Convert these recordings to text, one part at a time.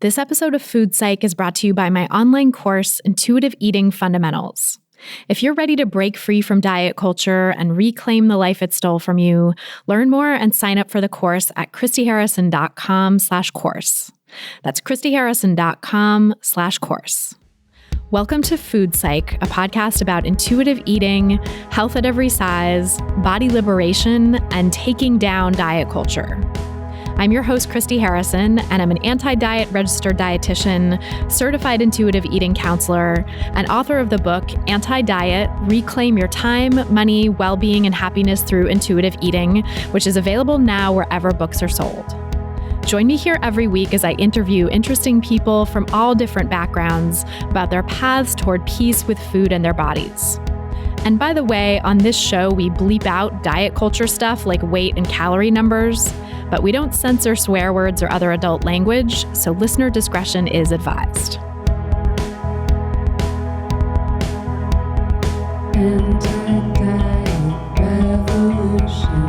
This episode of Food Psych is brought to you by my online course, Intuitive Eating Fundamentals. If you're ready to break free from diet culture and reclaim the life it stole from you, learn more and sign up for the course at christyharrison.com/course. That's christyharrison.com/course. Welcome to Food Psych, a podcast about intuitive eating, health at every size, body liberation, and taking down diet culture. I'm your host, Christy Harrison, and I'm an anti-diet registered dietitian, certified intuitive eating counselor, and author of the book, Anti-Diet, Reclaim Your Time, Money, Well-Being, and Happiness Through Intuitive Eating, which is available now wherever books are sold. Join me here every week as I interview interesting people from all different backgrounds about their paths toward peace with food and their bodies. And by the way, on this show, we bleep out diet culture stuff like weight and calorie numbers, but we don't censor swear words or other adult language, so listener discretion is advised. Anti-diet revolution,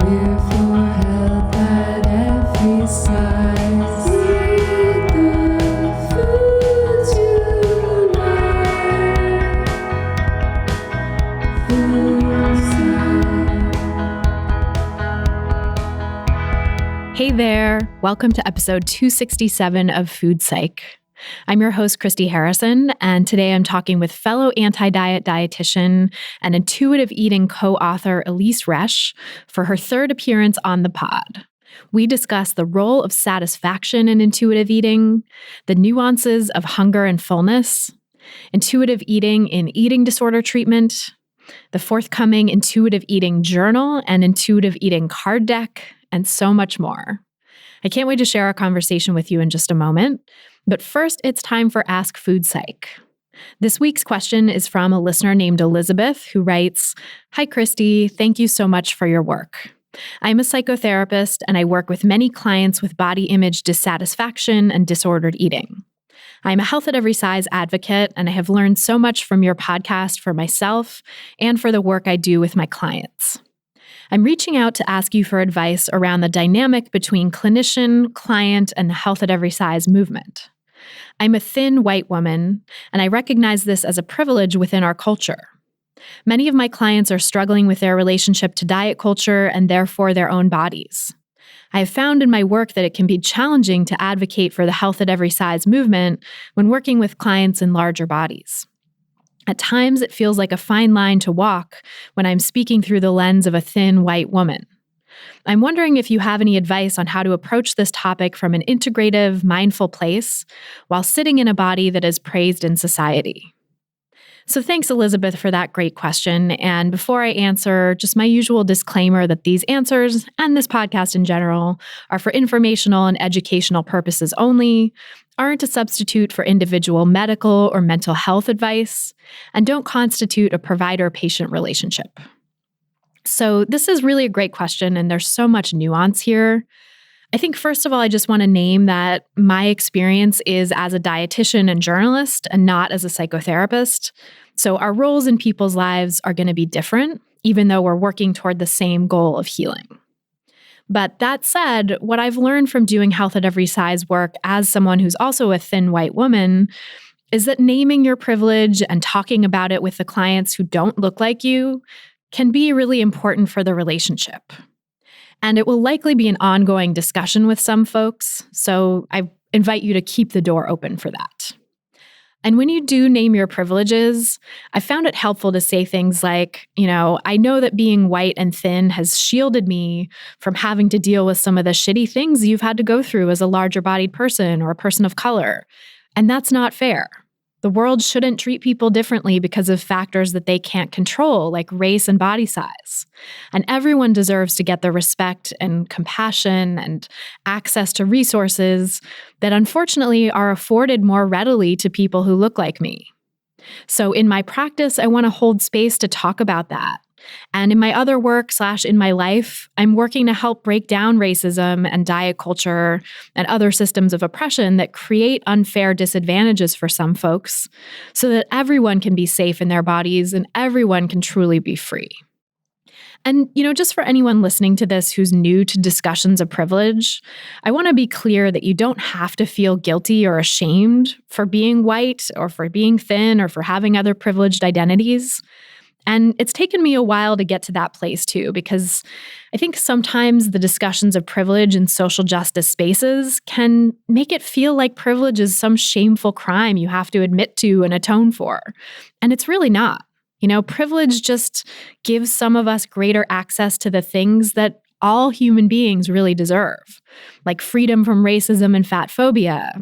we're for health at every size. Eat the foods you like. Food Psych. Hey there, welcome to episode 267 of Food Psych. I'm your host, Christy Harrison, and today I'm talking with fellow anti-diet dietitian and intuitive eating co-author Elyse Resch for her third appearance on the pod. We discuss the role of satisfaction in intuitive eating, the nuances of hunger and fullness, intuitive eating in eating disorder treatment, the forthcoming intuitive eating journal and intuitive eating card deck, and so much more. I can't wait to share our conversation with you in just a moment. But first, it's time for Ask Food Psych. This week's question is from a listener named Elizabeth, who writes, "Hi, Christy. Thank you so much for your work. I'm a psychotherapist, and I work with many clients with body image dissatisfaction and disordered eating. I'm a health at every size advocate, and I have learned so much from your podcast for myself and for the work I do with my clients. I'm reaching out to ask you for advice around the dynamic between clinician, client, and the health at every size movement. I'm a thin white woman, and I recognize this as a privilege within our culture. Many of my clients are struggling with their relationship to diet culture and therefore their own bodies. I have found in my work that it can be challenging to advocate for the health at every size movement when working with clients in larger bodies. At times, it feels like a fine line to walk when I'm speaking through the lens of a thin white woman. I'm wondering if you have any advice on how to approach this topic from an integrative, mindful place while sitting in a body that is praised in society." So thanks, Elizabeth, for that great question. And before I answer, just my usual disclaimer that these answers and this podcast in general are for informational and educational purposes only, aren't a substitute for individual medical or mental health advice, and don't constitute a provider-patient relationship. So this is really a great question, and there's so much nuance here. I think, first of all, I just want to name that my experience is as a dietitian and journalist and not as a psychotherapist. So our roles in people's lives are going to be different, even though we're working toward the same goal of healing. But that said, what I've learned from doing health at every size work as someone who's also a thin white woman is that naming your privilege and talking about it with the clients who don't look like you can be really important for the relationship. And it will likely be an ongoing discussion with some folks, so I invite you to keep the door open for that. And when you do name your privileges, I found it helpful to say things like, I know that being white and thin has shielded me from having to deal with some of the shitty things you've had to go through as a larger-bodied person or a person of color. And that's not fair. The world shouldn't treat people differently because of factors that they can't control, like race and body size. And everyone deserves to get the respect and compassion and access to resources that unfortunately are afforded more readily to people who look like me. So in my practice, I want to hold space to talk about that. And in my other work / in my life, I'm working to help break down racism and diet culture and other systems of oppression that create unfair disadvantages for some folks so that everyone can be safe in their bodies and everyone can truly be free. And, just for anyone listening to this who's new to discussions of privilege, I want to be clear that you don't have to feel guilty or ashamed for being white or for being thin or for having other privileged identities. And it's taken me a while to get to that place too, because I think sometimes the discussions of privilege in social justice spaces can make it feel like privilege is some shameful crime you have to admit to and atone for. And it's really not. Privilege just gives some of us greater access to the things that all human beings really deserve, like freedom from racism and fat phobia,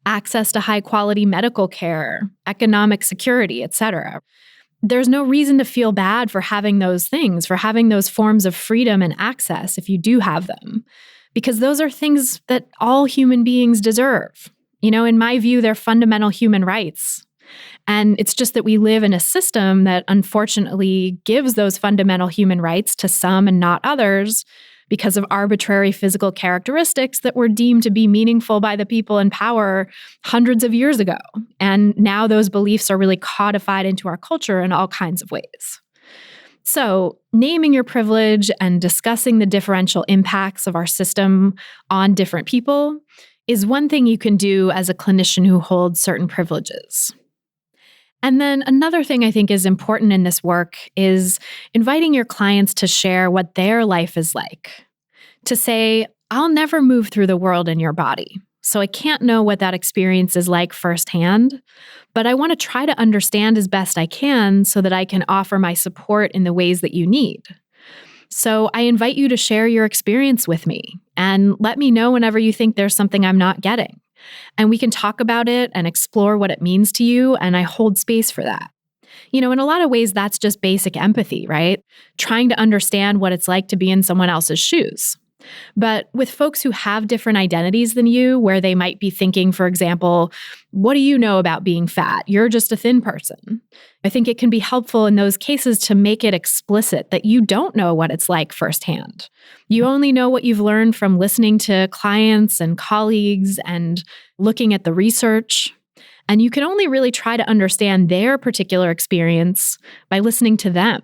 access to high-quality medical care, economic security, etc. There's no reason to feel bad for having those things, for having those forms of freedom and access if you do have them, because those are things that all human beings deserve. In my view, they're fundamental human rights. And it's just that we live in a system that unfortunately gives those fundamental human rights to some and not others because of arbitrary physical characteristics that were deemed to be meaningful by the people in power hundreds of years ago. And now those beliefs are really codified into our culture in all kinds of ways. So, naming your privilege and discussing the differential impacts of our system on different people is one thing you can do as a clinician who holds certain privileges. And then another thing I think is important in this work is inviting your clients to share what their life is like. To say, I'll never move through the world in your body, so I can't know what that experience is like firsthand, but I want to try to understand as best I can so that I can offer my support in the ways that you need. So I invite you to share your experience with me and let me know whenever you think there's something I'm not getting. And we can talk about it and explore what it means to you, and I hold space for that. In a lot of ways, that's just basic empathy, right? Trying to understand what it's like to be in someone else's shoes. But with folks who have different identities than you, where they might be thinking, for example, what do you know about being fat? You're just a thin person. I think it can be helpful in those cases to make it explicit that you don't know what it's like firsthand. You only know what you've learned from listening to clients and colleagues and looking at the research. And you can only really try to understand their particular experience by listening to them.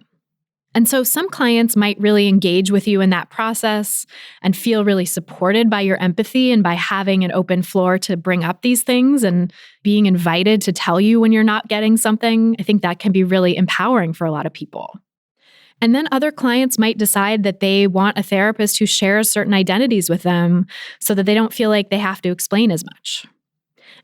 And so some clients might really engage with you in that process and feel really supported by your empathy and by having an open floor to bring up these things and being invited to tell you when you're not getting something. I think that can be really empowering for a lot of people. And then other clients might decide that they want a therapist who shares certain identities with them so that they don't feel like they have to explain as much.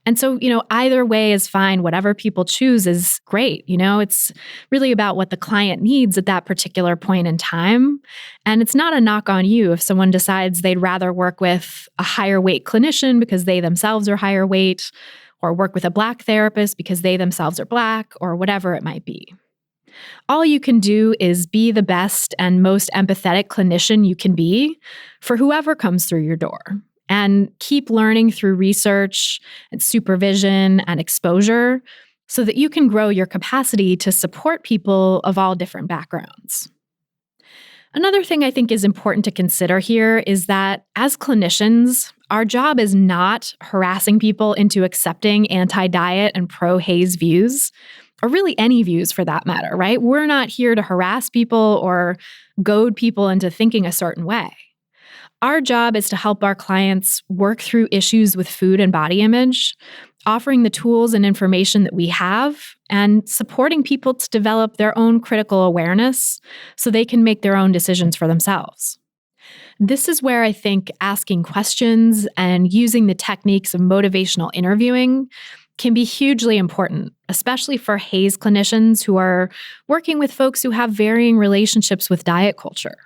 And so, either way is fine. Whatever people choose is great. It's really about what the client needs at that particular point in time. And it's not a knock on you if someone decides they'd rather work with a higher weight clinician because they themselves are higher weight, or work with a Black therapist because they themselves are Black, or whatever it might be. All you can do is be the best and most empathetic clinician you can be for whoever comes through your door. And keep learning through research and supervision and exposure so that you can grow your capacity to support people of all different backgrounds. Another thing I think is important to consider here is that as clinicians, our job is not harassing people into accepting anti-diet and pro-HAES views, or really any views for that matter, right? We're not here to harass people or goad people into thinking a certain way. Our job is to help our clients work through issues with food and body image, offering the tools and information that we have, and supporting people to develop their own critical awareness so they can make their own decisions for themselves. This is where I think asking questions and using the techniques of motivational interviewing can be hugely important, especially for HAES clinicians who are working with folks who have varying relationships with diet culture.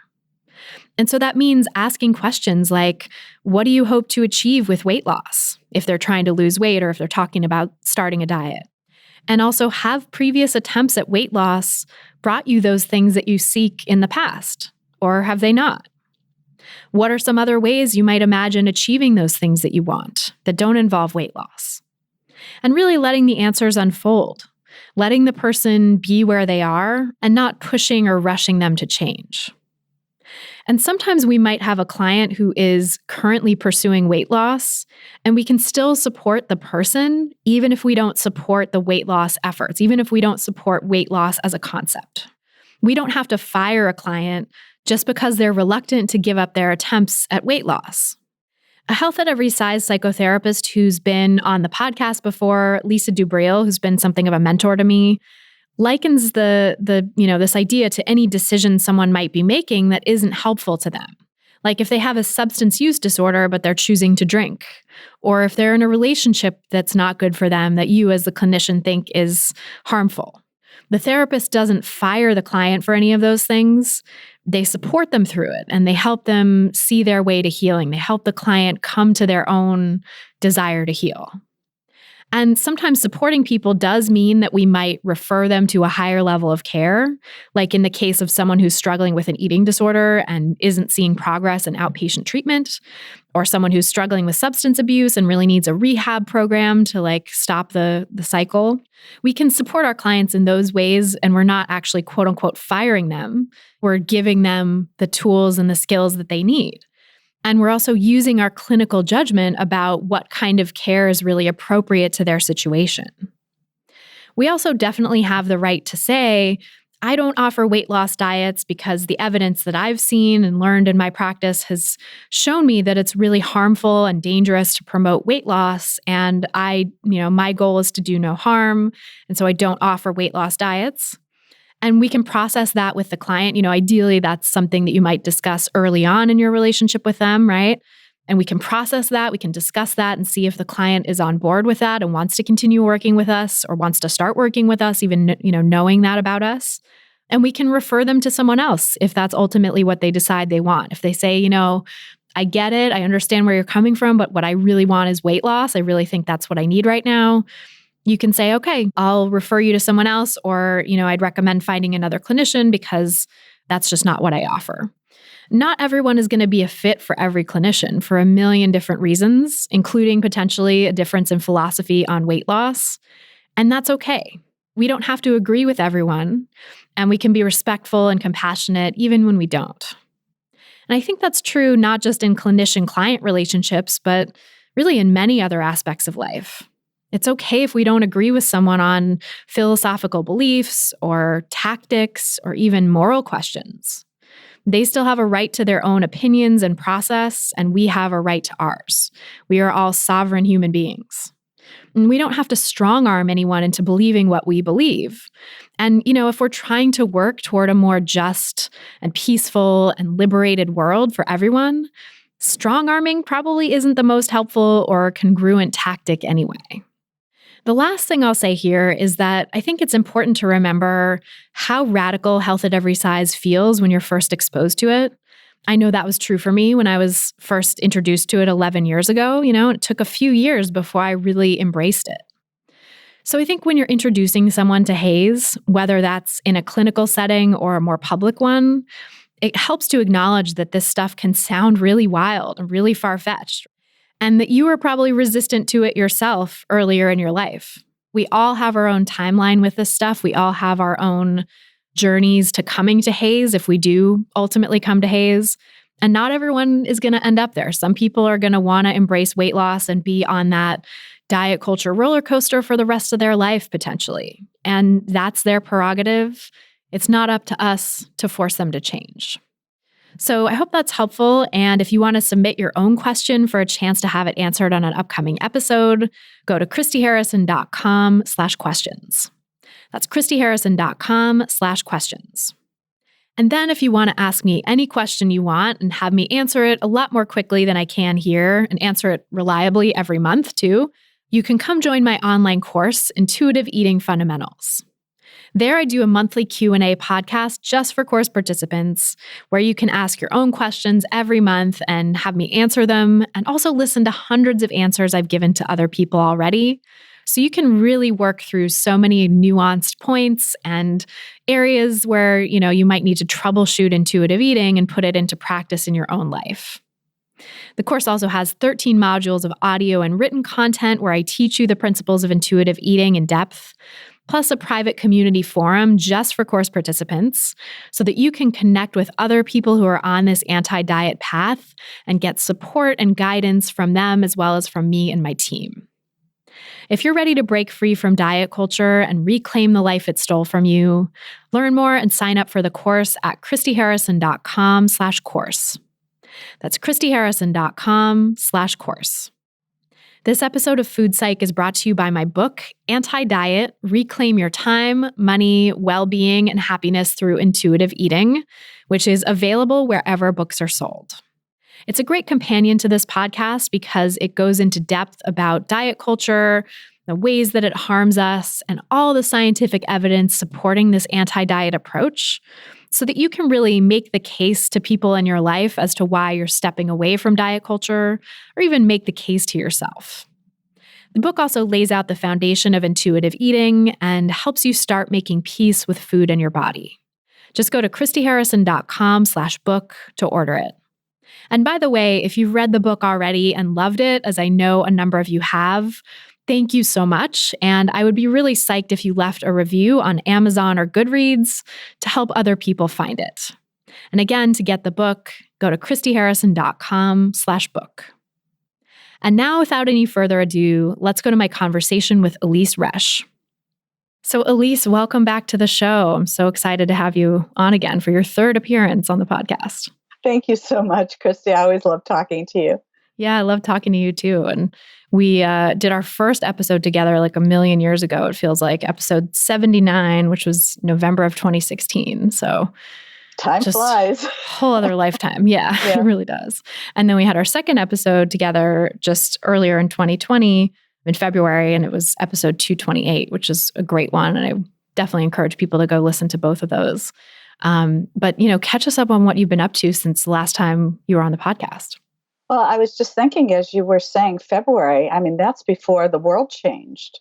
And so that means asking questions like, what do you hope to achieve with weight loss if they're trying to lose weight or if they're talking about starting a diet? And also, have previous attempts at weight loss brought you those things that you seek in the past, or have they not? What are some other ways you might imagine achieving those things that you want that don't involve weight loss? And really letting the answers unfold, letting the person be where they are and not pushing or rushing them to change. And sometimes we might have a client who is currently pursuing weight loss, and we can still support the person, even if we don't support the weight loss efforts, even if we don't support weight loss as a concept. We don't have to fire a client just because they're reluctant to give up their attempts at weight loss. A Health at Every Size psychotherapist who's been on the podcast before, Lisa Dubreuil, who's been something of a mentor to me, likens this idea to any decision someone might be making that isn't helpful to them. Like if they have a substance use disorder, but they're choosing to drink, or if they're in a relationship that's not good for them that you as the clinician think is harmful. The therapist doesn't fire the client for any of those things. They support them through it and they help them see their way to healing. They help the client come to their own desire to heal. And sometimes supporting people does mean that we might refer them to a higher level of care, like in the case of someone who's struggling with an eating disorder and isn't seeing progress in outpatient treatment, or someone who's struggling with substance abuse and really needs a rehab program to stop the cycle. We can support our clients in those ways, and we're not actually quote unquote firing them. We're giving them the tools and the skills that they need. And we're also using our clinical judgment about what kind of care is really appropriate to their situation. We also definitely have the right to say, I don't offer weight loss diets because the evidence that I've seen and learned in my practice has shown me that it's really harmful and dangerous to promote weight loss. And my goal is to do no harm. And so I don't offer weight loss diets. And we can process that with the client. Ideally, that's something that you might discuss early on in your relationship with them, right? And we can process that, we can discuss that and see if the client is on board with that and wants to continue working with us or wants to start working with us, even, knowing that about us. And we can refer them to someone else if that's ultimately what they decide they want. If they say, I get it, I understand where you're coming from, but what I really want is weight loss. I really think that's what I need right now. You can say, okay, I'll refer you to someone else, or, I'd recommend finding another clinician because that's just not what I offer. Not everyone is going to be a fit for every clinician for a million different reasons, including potentially a difference in philosophy on weight loss. And that's okay. We don't have to agree with everyone, and we can be respectful and compassionate even when we don't. And I think that's true not just in clinician-client relationships, but really in many other aspects of life. It's okay if we don't agree with someone on philosophical beliefs or tactics or even moral questions. They still have a right to their own opinions and process, and we have a right to ours. We are all sovereign human beings. And we don't have to strong-arm anyone into believing what we believe. And, if we're trying to work toward a more just and peaceful and liberated world for everyone, strong-arming probably isn't the most helpful or congruent tactic anyway. The last thing I'll say here is that I think it's important to remember how radical Health at Every Size feels when you're first exposed to it. I know that was true for me when I was first introduced to it 11 years ago. It took a few years before I really embraced it. So I think when you're introducing someone to HAES, whether that's in a clinical setting or a more public one, it helps to acknowledge that this stuff can sound really wild and really far-fetched, and that you were probably resistant to it yourself earlier in your life. We all have our own timeline with this stuff. We all have our own journeys to coming to HAES if we do ultimately come to HAES. And not everyone is going to end up there. Some people are going to want to embrace weight loss and be on that diet culture roller coaster for the rest of their life, potentially. And that's their prerogative. It's not up to us to force them to change. So I hope that's helpful. And if you want to submit your own question for a chance to have it answered on an upcoming episode, go to christyharrison.com/questions. That's christyharrison.com/questions. And then if you want to ask me any question you want and have me answer it a lot more quickly than I can here and answer it reliably every month too, you can come join my online course, Intuitive Eating Fundamentals. There I do a monthly Q&A podcast just for course participants where you can ask your own questions every month and have me answer them, and also listen to hundreds of answers I've given to other people already. So you can really work through so many nuanced points and areas where, you might need to troubleshoot intuitive eating and put it into practice in your own life. The course also has 13 modules of audio and written content where I teach you the principles of intuitive eating in depth, plus a private community forum just for course participants so that you can connect with other people who are on this anti-diet path and get support and guidance from them as well as from me and my team. If you're ready to break free from diet culture and reclaim the life it stole from you, learn more and sign up for the course at christyharrison.com/course. That's christyharrison.com/course. This episode of Food Psych is brought to you by my book, Anti-Diet: Reclaim Your Time, Money, Well-Being, and Happiness Through Intuitive Eating, which is available wherever books are sold. It's a great companion to this podcast because it goes into depth about diet culture, the ways that it harms us, and all the scientific evidence supporting this anti-diet approach, so that you can really make the case to people in your life as to why you're stepping away from diet culture, or even make the case to yourself. The book also lays out the foundation of intuitive eating and helps you start making peace with food and your body. Just go to christyharrison.com/book to order it. And by the way, if you've read the book already and loved it, as I know a number of you have, thank you so much. And I would be really psyched if you left a review on Amazon or Goodreads to help other people find it. And again, to get the book, go to christyharrison.com/book. And now, without any further ado, let's go to my conversation with Elyse Resch. So Elyse, welcome back to the show. I'm so excited to have you on again for your third appearance on the podcast. Thank you so much, Christy. I always love talking to you. Yeah, I love talking to you too. And we did our first episode together like a million years ago. It feels like episode 79, which was November of 2016. So time flies. Whole other lifetime. Yeah, it really does. And then we had our second episode together just earlier in 2020 in February, and it was episode 228, which is a great one. And I definitely encourage people to go listen to both of those. But, catch us up on what you've been up to since the last time you were on the podcast. Well, I was just thinking, as you were saying, February, that's before the world changed.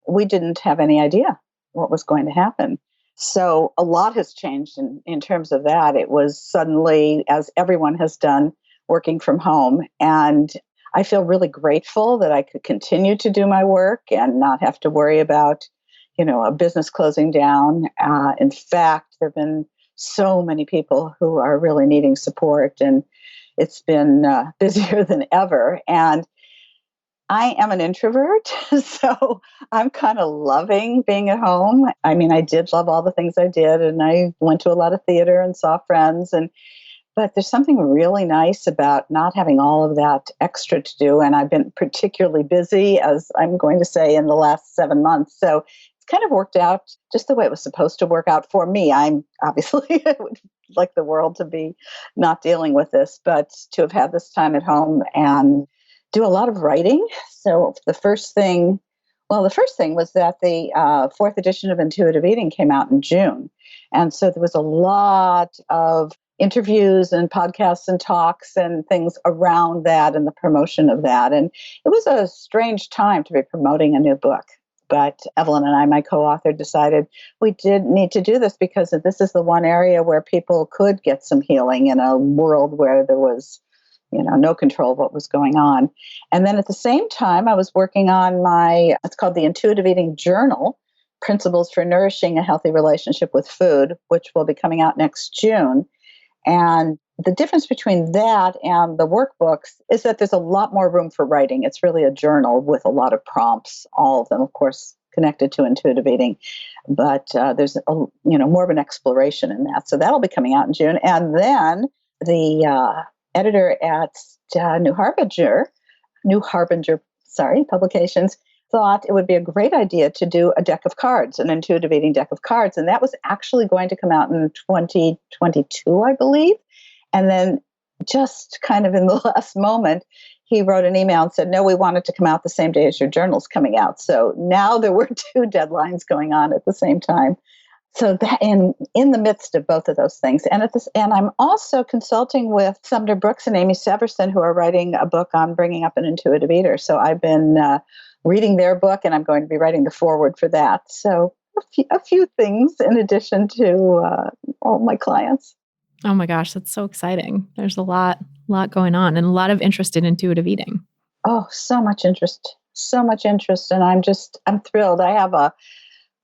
We didn't have any idea what was going to happen. So a lot has changed in terms of that. It was suddenly, as everyone has done, working from home. And I feel really grateful that I could continue to do my work and not have to worry about, a business closing down. In fact, there have been so many people who are really needing support, and it's been busier than ever. And I am an introvert, so I'm kind of loving being at home. I did love all the things I did, and I went to a lot of theater and saw friends, but there's something really nice about not having all of that extra to do. And I've been particularly busy, as I'm going to say, in the last 7 months. So kind of worked out just the way it was supposed to work out for me. I would like the world to be not dealing with this, but to have had this time at home and do a lot of writing. So the first thing was that the fourth edition of Intuitive Eating came out in June. And so there was a lot of interviews and podcasts and talks and things around that and the promotion of that. And it was a strange time to be promoting a new book. But Evelyn and I, my co-author, decided we did need to do this because this is the one area where people could get some healing in a world where there was, no control of what was going on. And then at the same time, I was working on it's called the Intuitive Eating Journal, Principles for Nourishing a Healthy Relationship with Food, which will be coming out next June. And the difference between that and the workbooks is that there's a lot more room for writing. It's really a journal with a lot of prompts, all of them, of course, connected to intuitive eating. But there's more of an exploration in that. So that'll be coming out in June. And then the editor at New Harbinger Publications thought it would be a great idea to do a deck of cards, an intuitive eating deck of cards. And that was actually going to come out in 2022, I believe. And then just kind of in the last moment, he wrote an email and said, no, we want it to come out the same day as your journal's coming out. So now there were two deadlines going on at the same time. So that in the midst of both of those things. And I'm also consulting with Sumner Brooks and Amy Severson, who are writing a book on bringing up an intuitive eater. So I've been reading their book, and I'm going to be writing the foreword for that. So a few things in addition to all my clients. Oh my gosh, that's so exciting. There's a lot going on and a lot of interest in intuitive eating. Oh, so much interest. And I'm thrilled. I have a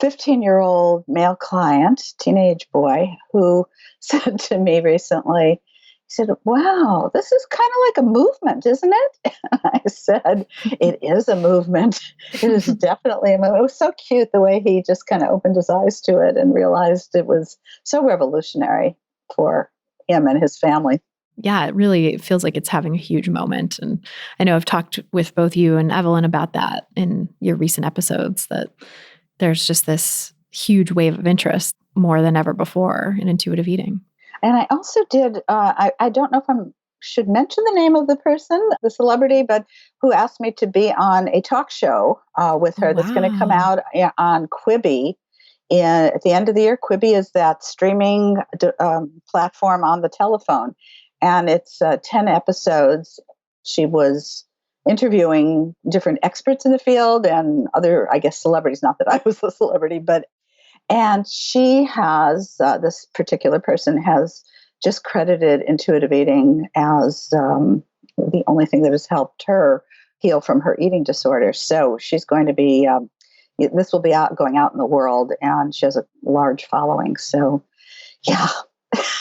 15-year-old male client, teenage boy, who said to me recently, He said, wow, this is kind of like a movement, isn't it? I said, it is a movement. It is definitely a movement. It was so cute the way he just kind of opened his eyes to it and realized it was so revolutionary for him and his family. Yeah, it really feels like it's having a huge moment. And I know I've talked with both you and Evelyn about that in your recent episodes, that there's just this huge wave of interest more than ever before in intuitive eating. And I also did, I don't know if I should mention the name of the person, the celebrity, but who asked me to be on a talk show with her that's going to come out on Quibi at the end of the year. Quibi is that streaming platform on the telephone. And it's 10 episodes. She was interviewing different experts in the field and other, I guess, celebrities. Not that I was the celebrity, and she has, this particular person has just credited intuitive eating as the only thing that has helped her heal from her eating disorder. So she's going to be, this will be going out in the world, and she has a large following. So yeah,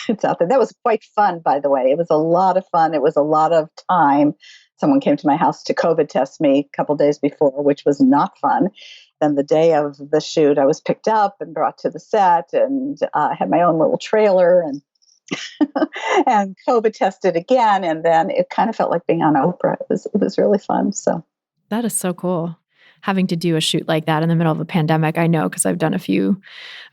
it's out there. That was quite fun, by the way. It was a lot of fun. It was a lot of time. Someone came to my house to COVID test me a couple days before, which was not fun. Then the day of the shoot, I was picked up and brought to the set, and I had my own little trailer and and COVID tested again. And then it kind of felt like being on Oprah. It was really fun. So that is so cool. Having to do a shoot like that in the middle of a pandemic, I know, because I've done a few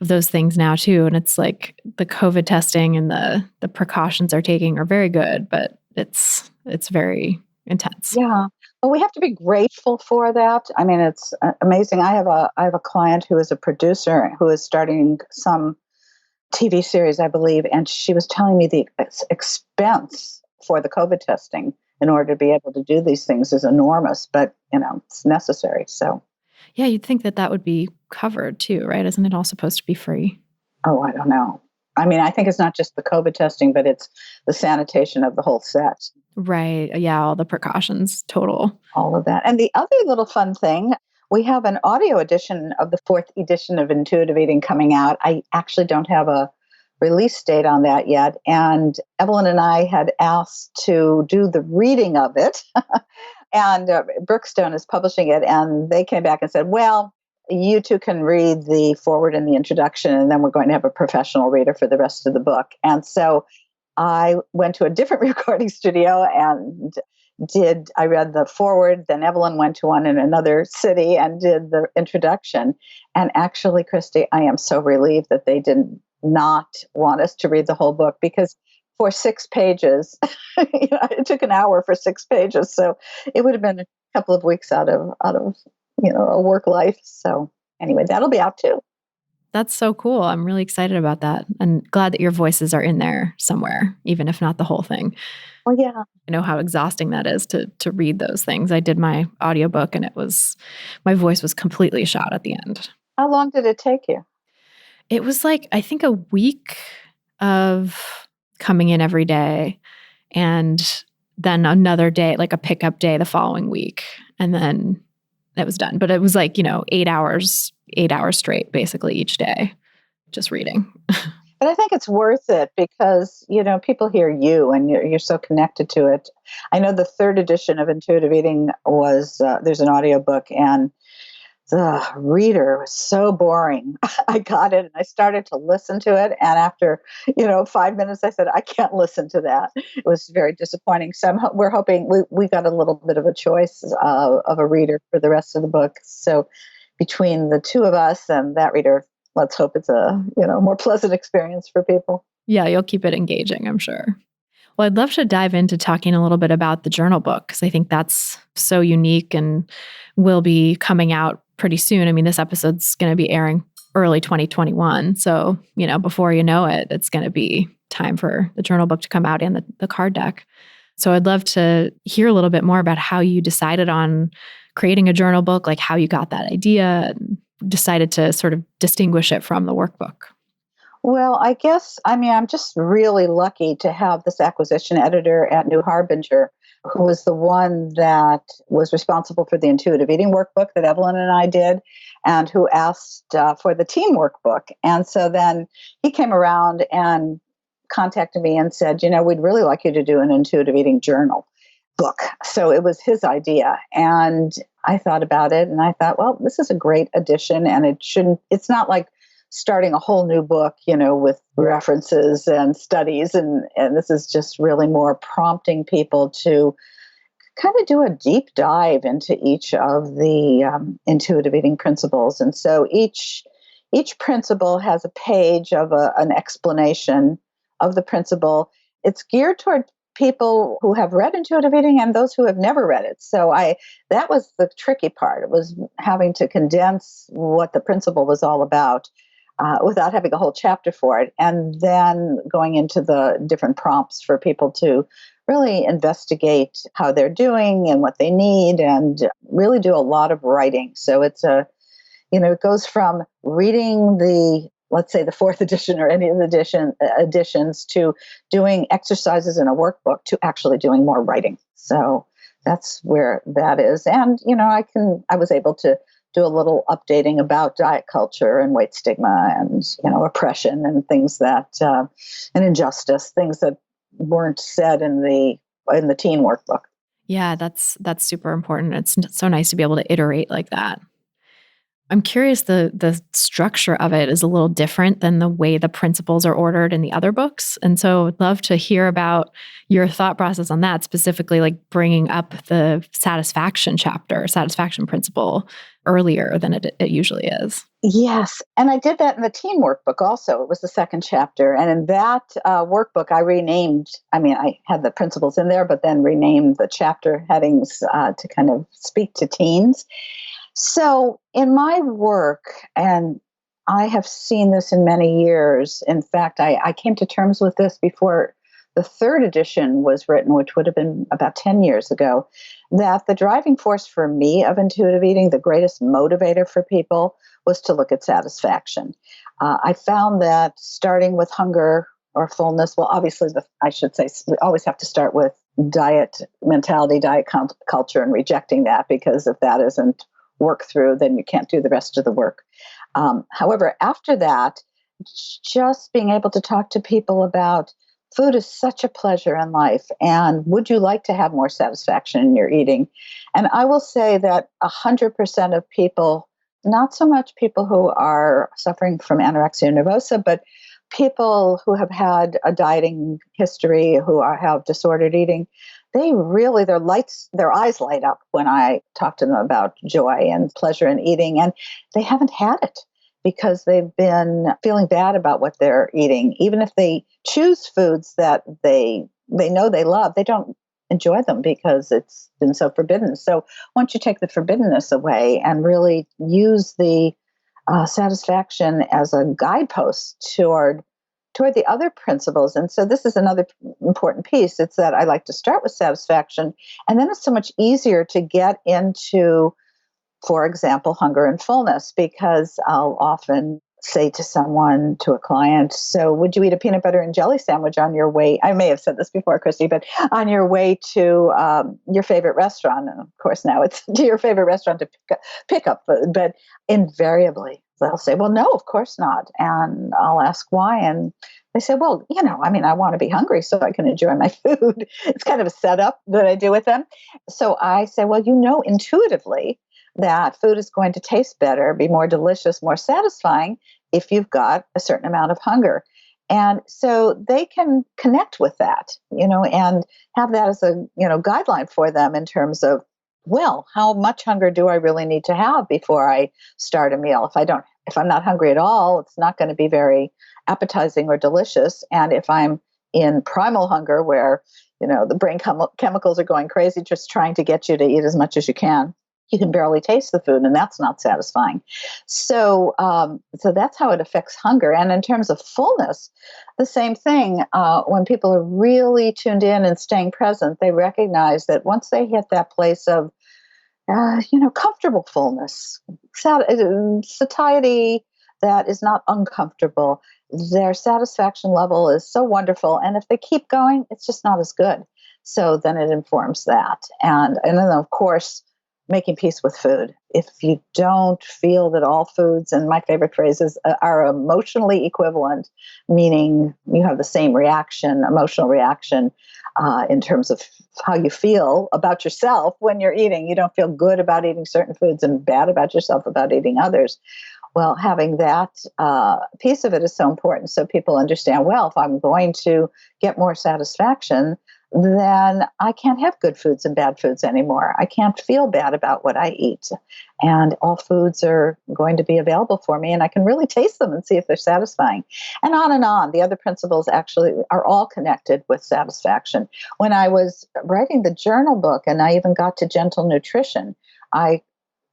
of those things now too. And it's like the COVID testing and the precautions they're taking are very good, but it's very intense. Yeah. Well, we have to be grateful for that. I mean, it's amazing. I have a client who is a producer who is starting some TV series, I believe, and she was telling me the expense for the COVID testing in order to be able to do these things is enormous, but it's necessary. So, yeah, you'd think that would be covered too, right? Isn't it all supposed to be free? Oh, I don't know. I mean, I think it's not just the COVID testing, but it's the sanitation of the whole set. Right. Yeah, all the precautions, total. All of that. And the other little fun thing, we have an audio edition of the 4th edition of Intuitive Eating coming out. I actually don't have a release date on that yet. And Evelyn and I had asked to do the reading of it. And Brookstone is publishing it. And they came back and said, well, you two can read the foreword and the introduction, and then we're going to have a professional reader for the rest of the book. And so I went to a different recording studio and I read the foreword, then Evelyn went to one in another city and did the introduction. And actually, Christy, I am so relieved that they did not want us to read the whole book, because for 6 pages, it took an hour for 6 pages. So it would have been a couple of weeks out of a work life. So anyway, that'll be out too. That's so cool. I'm really excited about that, and glad that your voices are in there somewhere, even if not the whole thing. Well, yeah. I know how exhausting that is to read those things. I did my audiobook, and my voice was completely shot at the end. How long did it take you? It was like, I think, a week of coming in every day, and then another day, like a pickup day the following week. And then it was done. But it was like, 8 hours straight, basically each day, just reading. But I think it's worth it because, people hear you and you're so connected to it. I know the 3rd edition of Intuitive Eating there's an audiobook, and the reader was so boring. I got it and I started to listen to it. And after, 5 minutes, I said, I can't listen to that. It was very disappointing. So we're hoping we got a little bit of a choice of a reader for the rest of the book. So between the two of us and that reader, let's hope it's a, more pleasant experience for people. Yeah, you'll keep it engaging, I'm sure. Well, I'd love to dive into talking a little bit about the journal book, because I think that's so unique and will be coming out pretty soon. I mean, this episode's going to be airing early 2021. So, before you know it, it's going to be time for the journal book to come out and the card deck. So I'd love to hear a little bit more about how you decided on creating a journal book, like how you got that idea and decided to sort of distinguish it from the workbook. Well, I guess, I'm just really lucky to have this acquisition editor at New Harbinger, who was the one that was responsible for the Intuitive Eating Workbook that Evelyn and I did, and who asked for the team workbook. And so then he came around and contacted me and said, we'd really like you to do an intuitive eating journal book. So it was his idea. And I thought about it and I thought, well, this is a great addition, and it's not like starting a whole new book, with references and studies. And this is just really more prompting people to kind of do a deep dive into each of the intuitive eating principles. And so each principle has a page of an explanation of the principle. It's geared toward people who have read intuitive eating and those who have never read it. So that was the tricky part. It was having to condense what the principle was all about without having a whole chapter for it, and then going into the different prompts for people to really investigate how they're doing and what they need, and really do a lot of writing. So it's it goes from reading let's say the fourth edition or any of the editions, to doing exercises in a workbook, to actually doing more writing. So that's where that is. And, I was able to do a little updating about diet culture and weight stigma and, oppression and things that, and injustice, things that weren't said in the teen workbook. Yeah, that's super important. It's so nice to be able to iterate like that. I'm curious, the structure of it is a little different than the way the principles are ordered in the other books. And so I'd love to hear about your thought process on that, specifically like bringing up the satisfaction principle earlier than it usually is. Yes. And I did that in the teen workbook also. It was the second chapter. And in that workbook, I had the principles in there, but then renamed the chapter headings to kind of speak to teens. So in my work, and I have seen this in many years, in fact, I came to terms with this before the third edition was written, which would have been about 10 years ago, that the driving force for me of intuitive eating, the greatest motivator for people, was to look at satisfaction. I found that starting with hunger or fullness, well, obviously, I should say, we always have to start with diet mentality, diet culture, and rejecting that, because if that isn't work through, then you can't do the rest of the work. However, after that, just being able to talk to people about food is such a pleasure in life, and would you like to have more satisfaction in your eating? And I will say that 100% of people, not so much people who are suffering from anorexia nervosa, but people who have had a dieting history, who have disordered eating, their eyes light up when I talk to them about joy and pleasure in eating, and they haven't had it because they've been feeling bad about what they're eating. Even if they choose foods that they know they love, they don't enjoy them because it's been so forbidden. So once you take the forbiddenness away and really use the satisfaction as a guidepost toward the other principles. And so this is another important piece. It's that I like to start with satisfaction, and then it's so much easier to get into, for example, hunger and fullness, because I'll often say to a client, so would you eat a peanut butter and jelly sandwich on your way? I may have said this before, Christy, but on your way to your favorite restaurant. And of course, now it's to your favorite restaurant to pick up food. But invariably, they'll say, well, no, of course not. And I'll ask why. And they say, well, I want to be hungry so I can enjoy my food. It's kind of a setup that I do with them. So I say, well, intuitively that food is going to taste better, be more delicious, more satisfying if you've got a certain amount of hunger. And so they can connect with that, and have that as a, guideline for them in terms of, well, how much hunger do I really need to have before I start a meal? If I'm not hungry at all, it's not going to be very appetizing or delicious. And if I'm in primal hunger, where, the brain chemicals are going crazy, just trying to get you to eat as much as you can barely taste the food, and that's not satisfying. So that's how it affects hunger. And in terms of fullness, the same thing. When people are really tuned in and staying present, they recognize that once they hit that place of, comfortable fullness, satiety that is not uncomfortable, their satisfaction level is so wonderful. And if they keep going, it's just not as good. So then it informs that. And then, of course, making peace with food. If you don't feel that all foods, and my favorite phrases, are emotionally equivalent, meaning you have the same reaction, emotional reaction, in terms of how you feel about yourself when you're eating. You don't feel good about eating certain foods and bad about yourself about eating others. Well, having that piece of it is so important, so people understand, well, if I'm going to get more satisfaction, then I can't have good foods and bad foods anymore. I can't feel bad about what I eat. And all foods are going to be available for me, and I can really taste them and see if they're satisfying. And on and on. The other principles actually are all connected with satisfaction. When I was writing the journal book, and I even got to gentle nutrition, I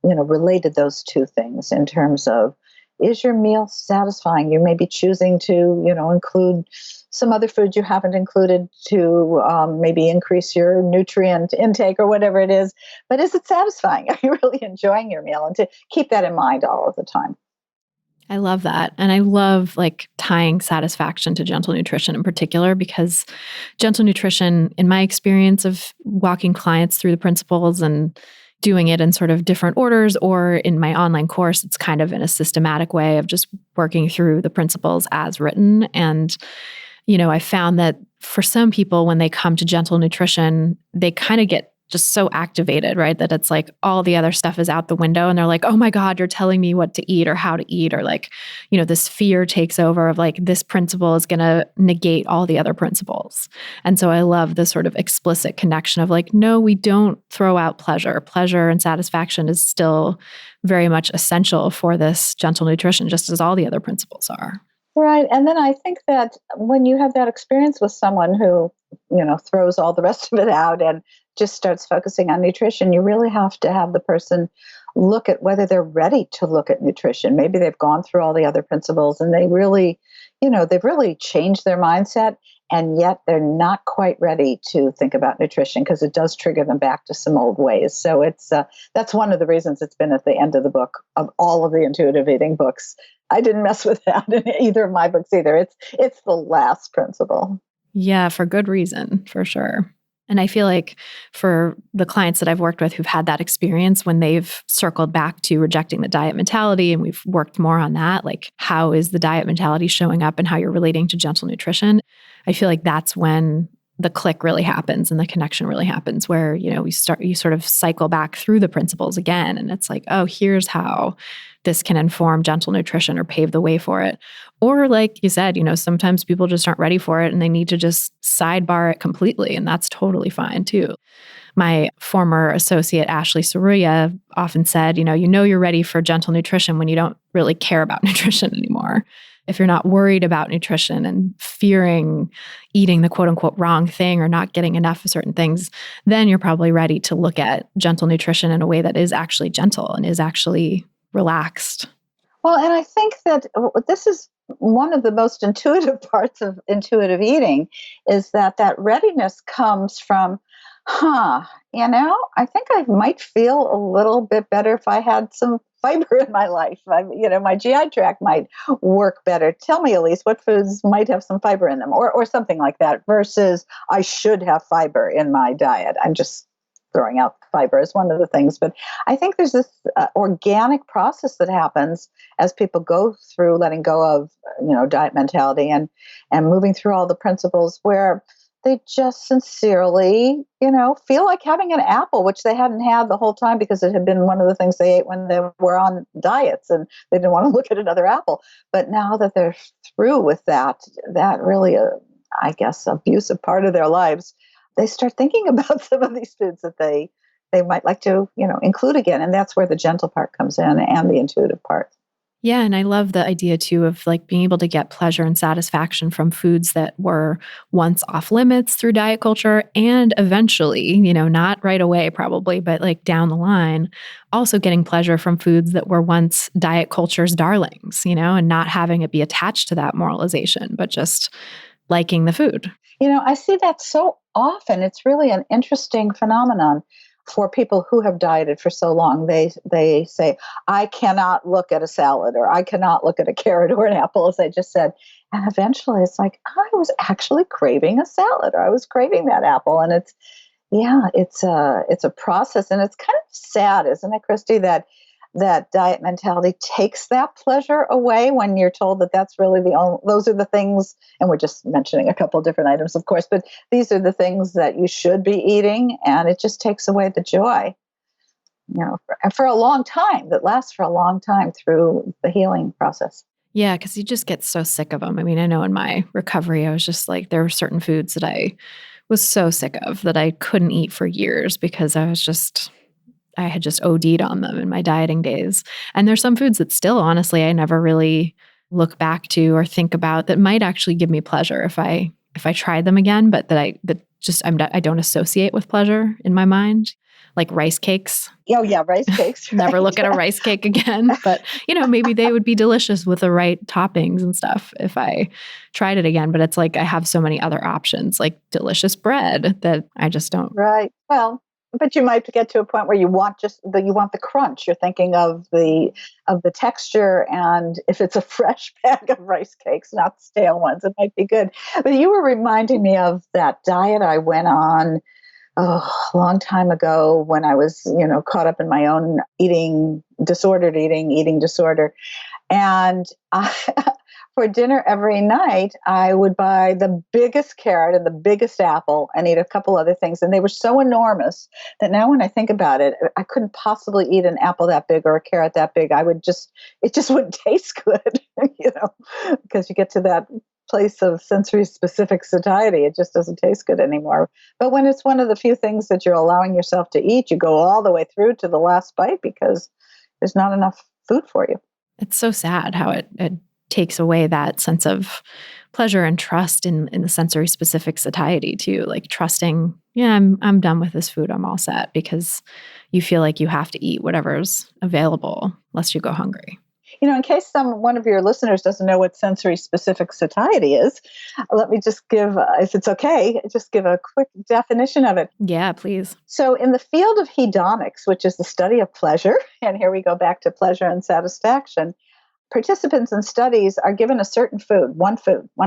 related those two things in terms of, is your meal satisfying? You may be choosing to, include some other food you haven't included to maybe increase your nutrient intake or whatever it is. But is it satisfying? Are you really enjoying your meal? And to keep that in mind all of the time. I love that. And I love tying satisfaction to gentle nutrition in particular, because gentle nutrition, in my experience of walking clients through the principles and doing it in sort of different orders, or in my online course, it's kind of in a systematic way of just working through the principles as written. And, I found that for some people, when they come to gentle nutrition, they kind of get just so activated, right? That it's like all the other stuff is out the window, and they're like, oh my God, you're telling me what to eat or how to eat, or this fear takes over of this principle is going to negate all the other principles. And so I love the sort of explicit connection of no, we don't throw out pleasure. Pleasure and satisfaction is still very much essential for this gentle nutrition, just as all the other principles are. Right. And then I think that when you have that experience with someone who, throws all the rest of it out and just starts focusing on nutrition, you really have to have the person look at whether they're ready to look at nutrition. Maybe they've gone through all the other principles and they really, they've really changed their mindset, and yet they're not quite ready to think about nutrition because it does trigger them back to some old ways. So that's one of the reasons it's been at the end of the book of all of the intuitive eating books. I didn't mess with that in either of my books either. It's the last principle. Yeah, for good reason, for sure. And I feel like for the clients that I've worked with who've had that experience, when they've circled back to rejecting the diet mentality, and we've worked more on that, how is the diet mentality showing up and how you're relating to gentle nutrition, I feel like that's when the click really happens and the connection really happens, where, you sort of cycle back through the principles again. And it's oh, here's how this can inform gentle nutrition or pave the way for it. Or like you said, sometimes people just aren't ready for it and they need to just sidebar it completely. And that's totally fine too. My former associate, Ashley Saruya, often said, you're ready for gentle nutrition when you don't really care about nutrition anymore. If you're not worried about nutrition and fearing eating the quote unquote wrong thing or not getting enough of certain things, then you're probably ready to look at gentle nutrition in a way that is actually gentle and is actually relaxed. Well, and I think that this is one of the most intuitive parts of intuitive eating, is that readiness comes from, I think I might feel a little bit better if I had some fiber in my life. My GI tract might work better. Tell me, Elyse, what foods might have some fiber in them, or something like that, versus I should have fiber in my diet. I'm just throwing out fiber as one of the things. But I think there's this organic process that happens as people go through letting go of, diet mentality and moving through all the principles, where they just sincerely, feel like having an apple, which they hadn't had the whole time because it had been one of the things they ate when they were on diets and they didn't want to look at another apple. But now that they're through with that really, I guess, abusive part of their lives, they start thinking about some of these foods that they might like to, include again. And that's where the gentle part comes in, and the intuitive part. Yeah. And I love the idea too of being able to get pleasure and satisfaction from foods that were once off limits through diet culture, and eventually, not right away probably, but down the line, also getting pleasure from foods that were once diet culture's darlings, and not having it be attached to that moralization, but just liking the food. I see that so often. It's really an interesting phenomenon. For people who have dieted for so long, they say, I cannot look at a salad, or I cannot look at a carrot or an apple, as I just said. And eventually it's I was actually craving a salad, or I was craving that apple. And it's, Yeah, it's a process, and it's kind of sad, isn't it, Christy, that diet mentality takes that pleasure away when you're told that that's really those are the things, and we're just mentioning a couple of different items, of course, but these are the things that you should be eating, and it just takes away the joy, for a long time, that lasts for a long time through the healing process. Yeah, because you just get so sick of them. I mean, I know in my recovery, I was just like, there were certain foods that I was so sick of that I couldn't eat for years because I had just OD'd on them in my dieting days. And there's some foods that still, honestly, I never really look back to or think about that might actually give me pleasure if I tried them again, but I don't associate with pleasure in my mind, like rice cakes. Oh yeah, rice cakes. Never right? look at a rice cake again, but maybe they would be delicious with the right toppings and stuff if I tried it again. But it's like I have so many other options, like delicious bread, that I just don't. Right. Well, but you might get to a point where you want the crunch. You're thinking of the texture, and if it's a fresh bag of rice cakes, not stale ones, it might be good. But you were reminding me of that diet I went on a long time ago when I was, caught up in my own eating disorder. And for dinner every night, I would buy the biggest carrot and the biggest apple and eat a couple other things. And they were so enormous that now when I think about it, I couldn't possibly eat an apple that big or a carrot that big. It just wouldn't taste good, because you get to that place of sensory specific satiety. It just doesn't taste good anymore. But when it's one of the few things that you're allowing yourself to eat, you go all the way through to the last bite because there's not enough food for you. It's so sad how it takes away that sense of pleasure and trust in the sensory specific satiety too. Like trusting, I'm done with this food. I'm all set, because you feel like you have to eat whatever's available unless you go hungry. In case one of your listeners doesn't know what sensory specific satiety is, let me just give, if it's okay, just give a quick definition of it. Yeah, please. So in the field of hedonics, which is the study of pleasure, and here we go back to pleasure and satisfaction, participants in studies are given a certain food, one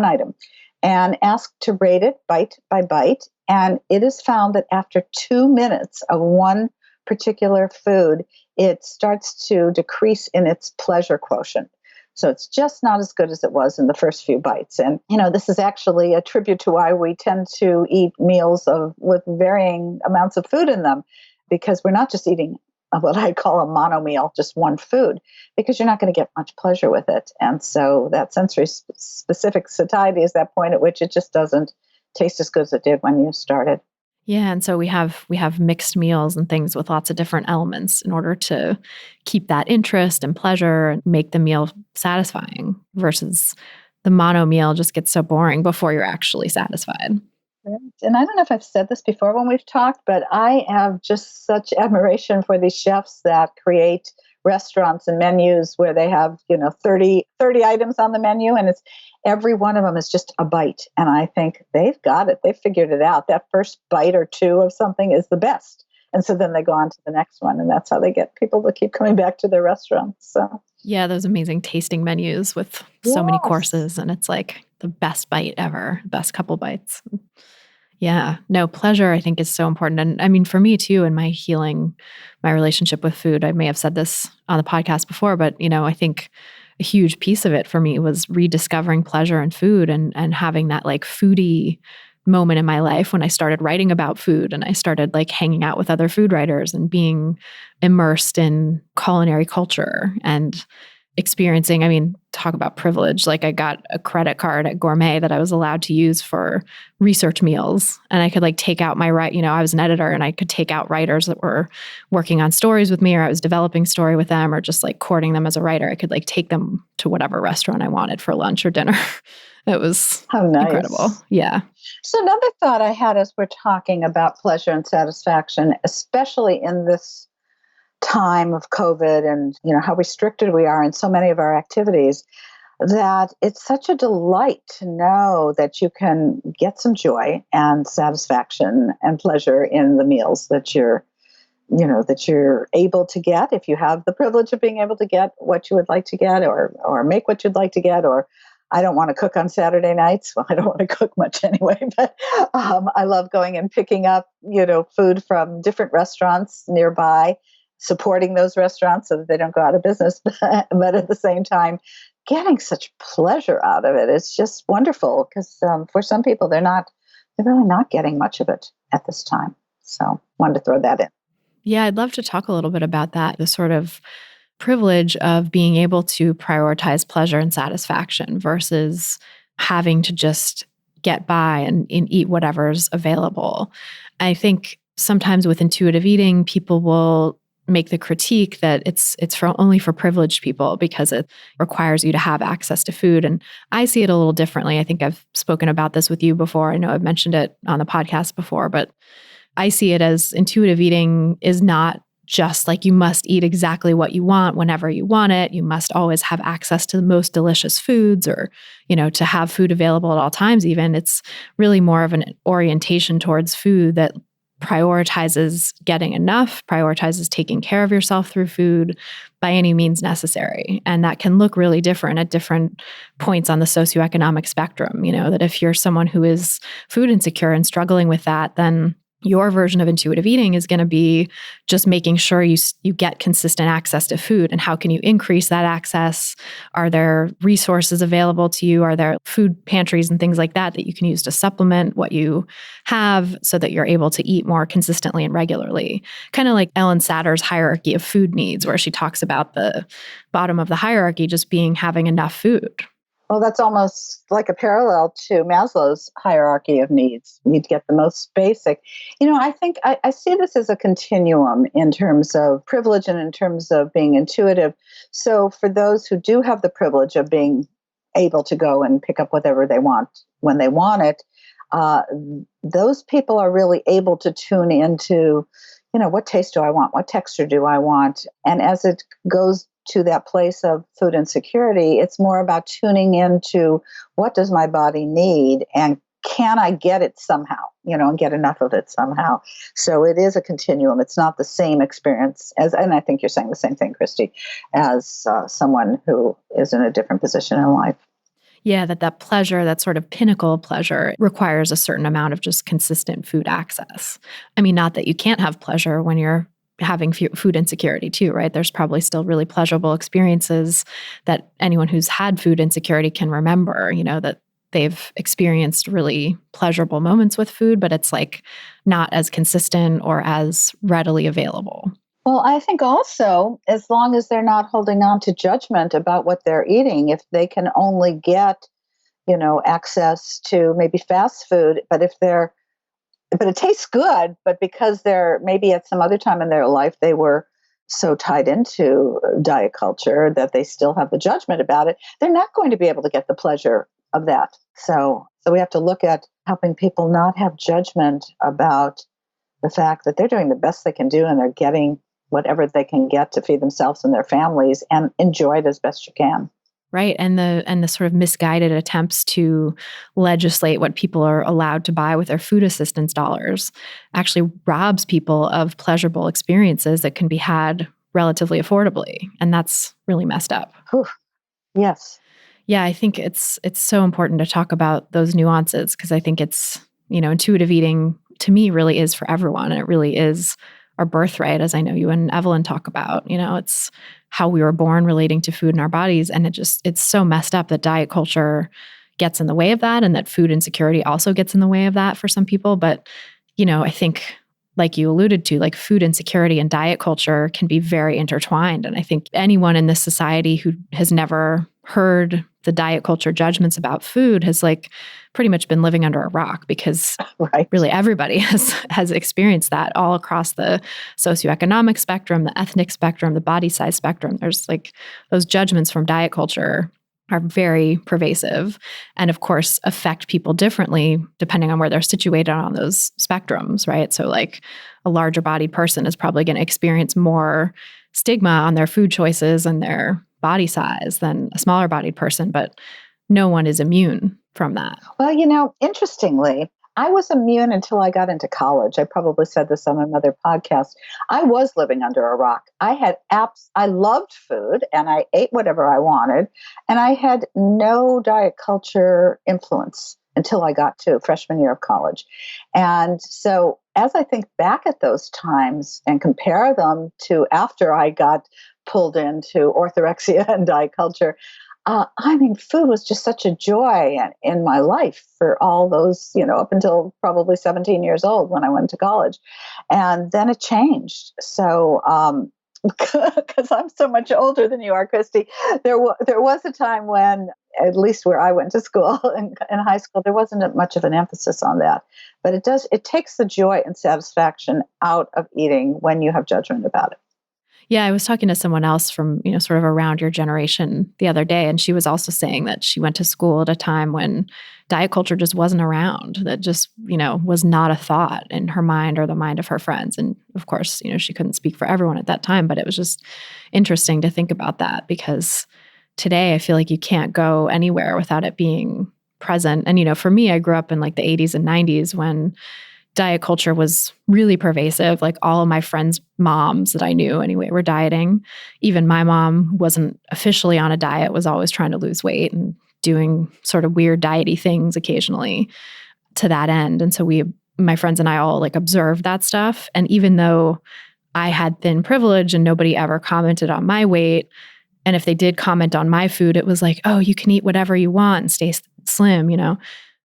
item, and asked to rate it bite by bite. And it is found that after 2 minutes of one particular food, it starts to decrease in its pleasure quotient. So it's just not as good as it was in the first few bites. And, this is actually a tribute to why we tend to eat meals with varying amounts of food in them, because we're not just eating what I call a mono meal, just one food, because you're not going to get much pleasure with it. And so that sensory specific satiety is that point at which it just doesn't taste as good as it did when you started. Yeah, and so we have mixed meals and things with lots of different elements in order to keep that interest and pleasure and make the meal satisfying, versus the mono meal just gets so boring before you're actually satisfied. Right. And I don't know if I've said this before when we've talked, but I have just such admiration for these chefs that create restaurants and menus where they have, 30 items on the menu, and every one of them is just a bite. And I think they've got it. They've figured it out. That first bite or two of something is the best. And so then they go on to the next one, and that's how they get people to keep coming back to their restaurants. So yeah, those amazing tasting menus with so many courses, and it's like the best bite ever, best couple bites. Yeah, no, pleasure I think is so important. And I mean, for me too, in my healing, my relationship with food, I may have said this on the podcast before, but I think a huge piece of it for me was rediscovering pleasure in food and having that like foodie moment in my life when I started writing about food and I started like hanging out with other food writers and being immersed in culinary culture and experiencing, talk about privilege. Like I got a credit card at Gourmet that I was allowed to use for research meals. And I could like take out I was an editor and I could take out writers that were working on stories with me, or I was developing story with them, or just like courting them as a writer. I could like take them to whatever restaurant I wanted for lunch or dinner. It was incredible. Yeah. So another thought I had as we're talking about pleasure and satisfaction, especially in this time of COVID and how restricted we are in so many of our activities, that it's such a delight to know that you can get some joy and satisfaction and pleasure in the meals that you're able to get, if you have the privilege of being able to get what you would like to get, or make what you'd like to get, or I don't want to cook on Saturday nights. Well, I don't want to cook much anyway, but I love going and picking up, food from different restaurants nearby, supporting those restaurants so that they don't go out of business, but at the same time, getting such pleasure out of it. It's just wonderful because for some people, they're really not getting much of it at this time. So wanted to throw that in. Yeah, I'd love to talk a little bit about that, the sort of privilege of being able to prioritize pleasure and satisfaction versus having to just get by and eat whatever's available. I think sometimes with intuitive eating, people will make the critique that it's only for privileged people because it requires you to have access to food. And I see it a little differently. I think I've spoken about this with you before. I know I've mentioned it on the podcast before, but I see it as intuitive eating is not just like you must eat exactly what you want whenever you want it. You must always have access to the most delicious foods or, to have food available at all times even. It's really more of an orientation towards food that prioritizes getting enough, prioritizes taking care of yourself through food by any means necessary. And that can look really different at different points on the socioeconomic spectrum. That if you're someone who is food insecure and struggling with that, then your version of intuitive eating is going to be just making sure you get consistent access to food. And how can you increase that access? Are there resources available to you? Are there food pantries and things like that you can use to supplement what you have so that you're able to eat more consistently and regularly? Kind of like Ellen Satter's hierarchy of food needs, where she talks about the bottom of the hierarchy just being having enough food. Well, that's almost like a parallel to Maslow's hierarchy of needs. You need to get the most basic. I think I see this as a continuum in terms of privilege and in terms of being intuitive. So for those who do have the privilege of being able to go and pick up whatever they want when they want it, those people are really able to tune into, what taste do I want? What texture do I want? And as it goes to that place of food insecurity, it's more about tuning into what does my body need and can I get it somehow, and get enough of it somehow. So it is a continuum. It's not the same experience and I think you're saying the same thing, Christy, as someone who is in a different position in life. Yeah, that pleasure, that sort of pinnacle of pleasure requires a certain amount of just consistent food access. I mean, not that you can't have pleasure when you're having food insecurity too, right? There's probably still really pleasurable experiences that anyone who's had food insecurity can remember, that they've experienced really pleasurable moments with food, but it's like not as consistent or as readily available. Well, I think also, as long as they're not holding on to judgment about what they're eating, if they can only get, access to maybe fast food, but it tastes good, but because they're maybe at some other time in their life, they were so tied into diet culture that they still have the judgment about it, they're not going to be able to get the pleasure of that. So we have to look at helping people not have judgment about the fact that they're doing the best they can do and they're getting whatever they can get to feed themselves and their families and enjoy it as best you can. Right. And the sort of misguided attempts to legislate what people are allowed to buy with their food assistance dollars actually robs people of pleasurable experiences that can be had relatively affordably. And that's really messed up. Whew. Yes. Yeah, I think it's so important to talk about those nuances because I think it's, intuitive eating to me really is for everyone. And it really is our birthright, as I know you and Evelyn talk about. It's how we were born relating to food in our bodies. And it's so messed up that diet culture gets in the way of that and that food insecurity also gets in the way of that for some people. But, I think like you alluded to, like food insecurity and diet culture can be very intertwined. And I think anyone in this society who has never heard the diet culture judgments about food has pretty much been living under a rock because right. Really everybody has experienced that all across the socioeconomic spectrum, the ethnic spectrum, the body size spectrum. There's those judgments from diet culture are very pervasive and of course affect people differently depending on where they're situated on those spectrums, right? So a larger bodied person is probably going to experience more stigma on their food choices and their body size than a smaller bodied person, but no one is immune from that. Well, interestingly, I was immune until I got into college. I probably said this on another podcast. I was living under a rock. I had apps. I loved food and I ate whatever I wanted. And I had no diet culture influence until I got to freshman year of college. And so as I think back at those times and compare them to after I got pulled into orthorexia and diet culture, I mean, food was just such a joy in my life for all those, up until probably 17 years old when I went to college. And then it changed. So, because I'm so much older than you are, Christy, there was a time when, at least where I went to school in high school, there wasn't much of an emphasis on that. But it takes the joy and satisfaction out of eating when you have judgment about it. Yeah, I was talking to someone else from, sort of around your generation the other day, and she was also saying that she went to school at a time when diet culture just wasn't around, that just, was not a thought in her mind or the mind of her friends. And of course, she couldn't speak for everyone at that time, but it was just interesting to think about that because today I feel like you can't go anywhere without it being present. And, for me, I grew up in like the 80s and 90s when diet culture was really pervasive. Like all of my friends' moms that I knew anyway were dieting. Even my mom wasn't officially on a diet, was always trying to lose weight and doing sort of weird diety things occasionally to that end. And so my friends and I all like observed that stuff. And even though I had thin privilege and nobody ever commented on my weight, and if they did comment on my food, it was like, oh, you can eat whatever you want and stay slim,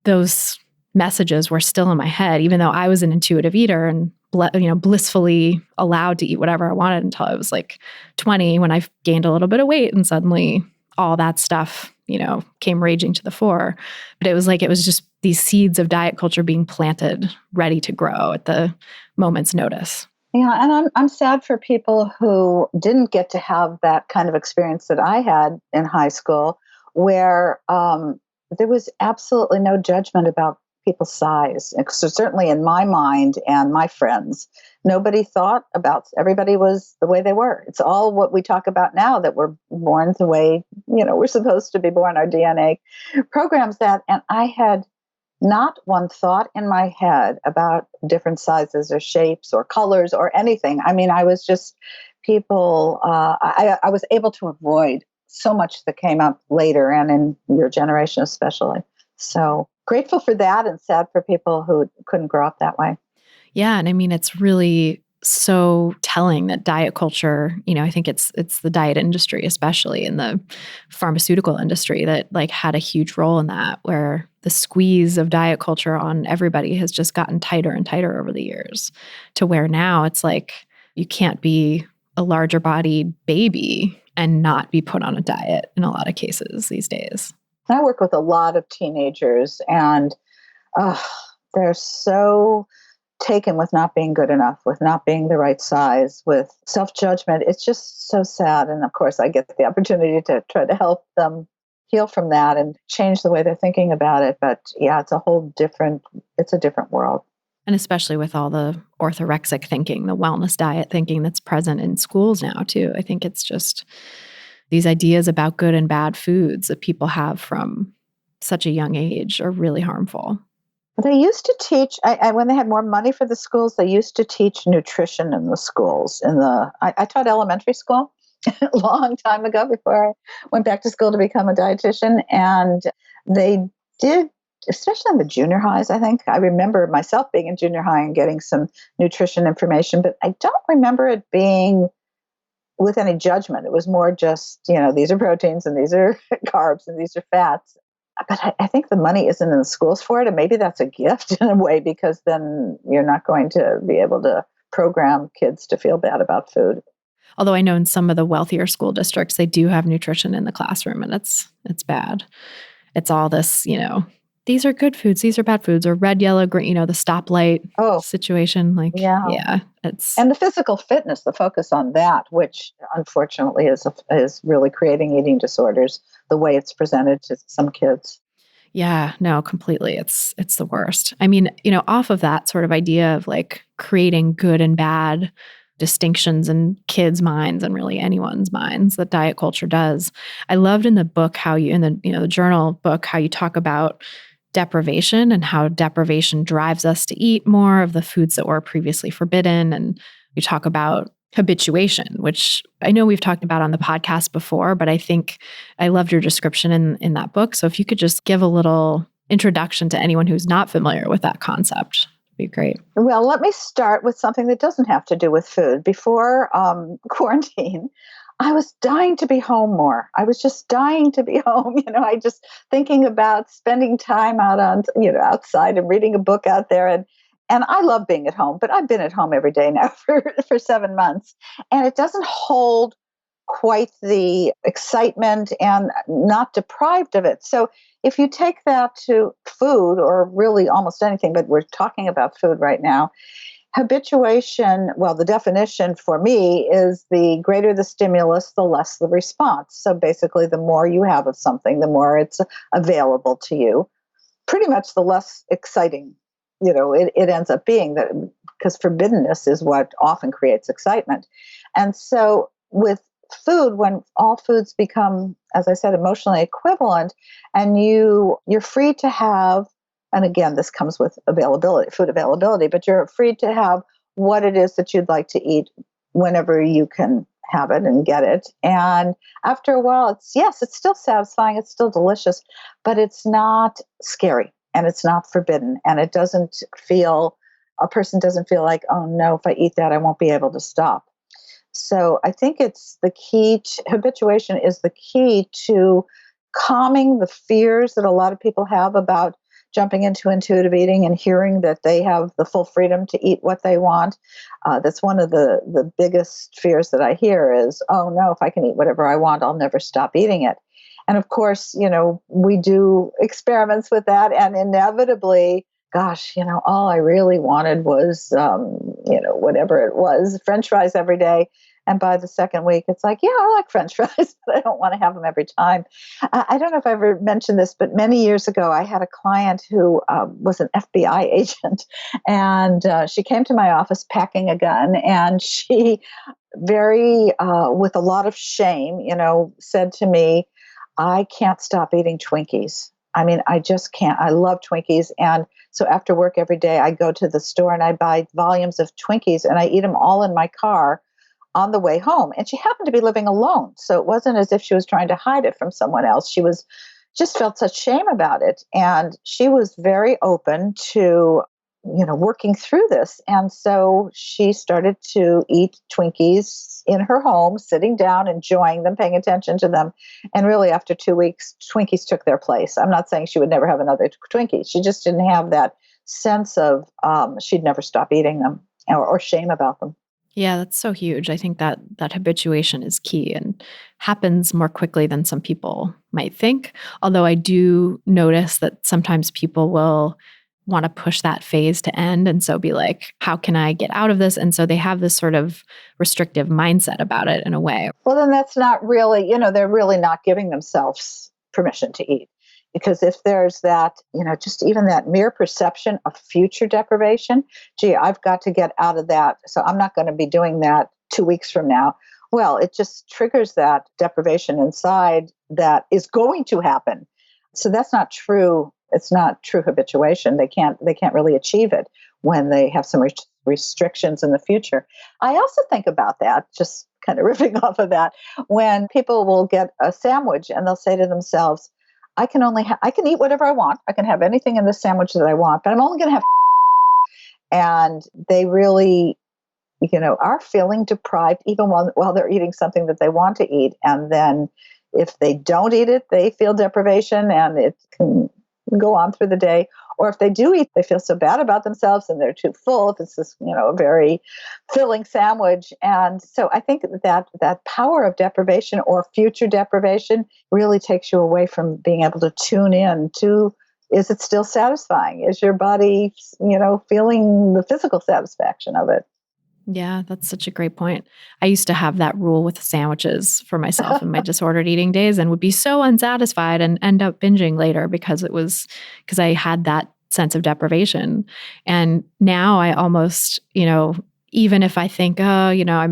those messages were still in my head, even though I was an intuitive eater and blissfully allowed to eat whatever I wanted until I was like 20 when I gained a little bit of weight and suddenly all that stuff, came raging to the fore. But it was just these seeds of diet culture being planted, ready to grow at the moment's notice. Yeah, and I'm sad for people who didn't get to have that kind of experience that I had in high school, where there was absolutely no judgment about people's size. So certainly in my mind and my friends, nobody thought about, everybody was the way they were. It's all what we talk about now, that we're born the way, we're supposed to be born, our DNA programs that. And I had not one thought in my head about different sizes or shapes or colors or anything. I mean, I was just I was able to avoid so much that came up later and in your generation especially. So grateful for that and sad for people who couldn't grow up that way. Yeah. And I mean, it's really so telling that diet culture, I think it's the diet industry, especially in the pharmaceutical industry, that like had a huge role in that, where the squeeze of diet culture on everybody has just gotten tighter and tighter over the years, to where now it's like you can't be a larger-bodied baby and not be put on a diet in a lot of cases these days. I work with a lot of teenagers, and they're so taken with not being good enough, with not being the right size, with self-judgment. It's just so sad. And of course, I get the opportunity to try to help them heal from that and change the way they're thinking about it. But yeah, it's a different world. And especially with all the orthorexic thinking, the wellness diet thinking that's present in schools now too. I think it's just these ideas about good and bad foods that people have from such a young age are really harmful. They used to teach, when they had more money for the schools, they used to teach nutrition in the schools. I taught elementary school a long time ago before I went back to school to become a dietitian. And they did, especially in the junior highs, I think. I remember myself being in junior high and getting some nutrition information, but I don't remember it being with any judgment. It was more just, these are proteins and these are carbs and these are fats. But I think the money isn't in the schools for it. And maybe that's a gift in a way, because then you're not going to be able to program kids to feel bad about food. Although I know in some of the wealthier school districts, they do have nutrition in the classroom, and it's bad. It's all this, these are good foods, these are bad foods, or red, yellow, green, the stoplight situation. Like, yeah, and the physical fitness, the focus on that, which unfortunately is really creating eating disorders, the way it's presented to some kids. Yeah, no, completely. It's the worst. I mean, off of that sort of idea of like creating good and bad distinctions in kids' minds and really anyone's minds that diet culture does. I loved in the book how you, in the journal book, how you talk about deprivation and how deprivation drives us to eat more of the foods that were previously forbidden. And we talk about habituation, which I know we've talked about on the podcast before, but I think I loved your description in that book. So if you could just give a little introduction to anyone who's not familiar with that concept, it'd be great. Well, let me start with something that doesn't have to do with food. Before quarantine, I was dying to be home more. I was just dying to be home. I just thinking about spending time out on, outside and reading a book out there. And I love being at home, but I've been at home every day now for 7 months. And it doesn't hold quite the excitement and not deprived of it. So if you take that to food or really almost anything, but we're talking about food right now, habituation, well, the definition for me is the greater the stimulus, the less the response. So basically, the more you have of something, the more it's available to you, pretty much the less exciting, it ends up being, that because forbiddenness is what often creates excitement. And so with food, when all foods become, as I said, emotionally equivalent, and you're free to have, and again, this comes with food availability, but you're free to have what it is that you'd like to eat whenever you can have it and get it. And after a while, it's still satisfying, it's still delicious, but it's not scary and it's not forbidden. And a person doesn't feel like, oh no, if I eat that, I won't be able to stop. So I think it's the key habituation is the key to calming the fears that a lot of people have about jumping into intuitive eating and hearing that they have the full freedom to eat what they want. That's one of the biggest fears that I hear is, oh no, if I can eat whatever I want, I'll never stop eating it. And of course, we do experiments with that, and inevitably, gosh, all I really wanted was, whatever it was, French fries every day. And by the second week, it's like, yeah, I like French fries, but I don't want to have them every time. I don't know if I ever mentioned this, but many years ago, I had a client who was an FBI agent, and she came to my office packing a gun, and she with a lot of shame, said to me, I can't stop eating Twinkies. I mean, I just can't. I love Twinkies. And so after work every day, I go to the store and I buy volumes of Twinkies and I eat them all in my car on the way home. And she happened to be living alone. So it wasn't as if she was trying to hide it from someone else. She just felt such shame about it. And she was very open to, working through this. And so she started to eat Twinkies in her home, sitting down, enjoying them, paying attention to them. And really after 2 weeks, Twinkies took their place. I'm not saying she would never have another Twinkie. She just didn't have that sense of she'd never stop eating them or shame about them. Yeah, that's so huge. I think that habituation is key and happens more quickly than some people might think. Although I do notice that sometimes people will want to push that phase to end. And so be like, how can I get out of this? And so they have this sort of restrictive mindset about it in a way. Well, then that's not really, they're really not giving themselves permission to eat. Because if there's that, just even that mere perception of future deprivation, gee, I've got to get out of that. So I'm not going to be doing that 2 weeks from now. Well, it just triggers that deprivation inside that is going to happen. So that's not true. It's not true habituation. They can't really achieve it when they have some restrictions in the future. I also think about that, just kind of riffing off of that, when people will get a sandwich and they'll say to themselves, I can eat whatever I want. I can have anything in the sandwich that I want, but I'm only going to have and they really, are feeling deprived even while they're eating something that they want to eat. And then if they don't eat it, they feel deprivation and it can go on through the day. Or if they do eat, they feel so bad about themselves and they're too full if it's this, a very filling sandwich. And so I think that power of deprivation or future deprivation really takes you away from being able to tune in to, is it still satisfying? Is your body, feeling the physical satisfaction of it? Yeah, that's such a great point. I used to have that rule with sandwiches for myself in my disordered eating days and would be so unsatisfied and end up binging later because I had that sense of deprivation. And now I almost, even if I think, oh, I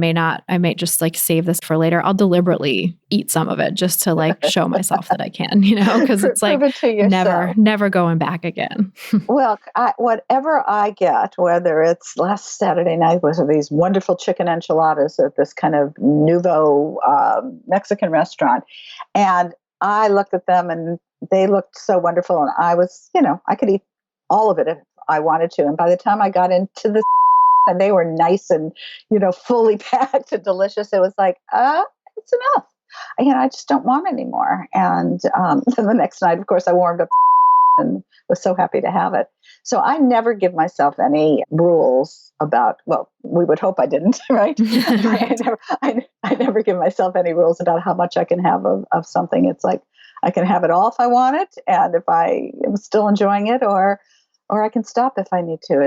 may just like save this for later, I'll deliberately eat some of it just to like show myself that I can, because it's like Prove it to yourself. never going back again. Well, whatever I get, whether it's last Saturday night was these wonderful chicken enchiladas at this kind of nouveau Mexican restaurant, and I looked at them and they looked so wonderful, and I was, I could eat all of it if I wanted to. And by the time I got into the and they were nice and, fully packed and delicious, it was like, it's enough. I just don't want any more. And then the next night, of course, I warmed up and was so happy to have it. So I never give myself any rules about, well, we would hope I didn't, right? I never give myself any rules about how much I can have of something. It's like, I can have it all if I want it, and if I am still enjoying it, or I can stop if I need to.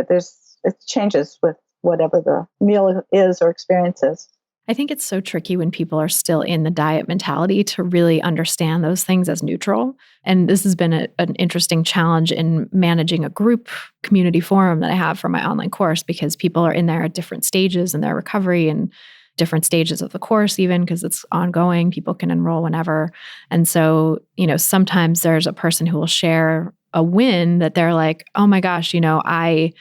It changes with whatever the meal is or experience is. I think it's so tricky when people are still in the diet mentality to really understand those things as neutral. And this has been an interesting challenge in managing a group community forum that I have for my online course, because people are in there at different stages in their recovery and different stages of the course, even because it's ongoing. People can enroll whenever. And so, sometimes there's a person who will share a win that they're like, oh my gosh, I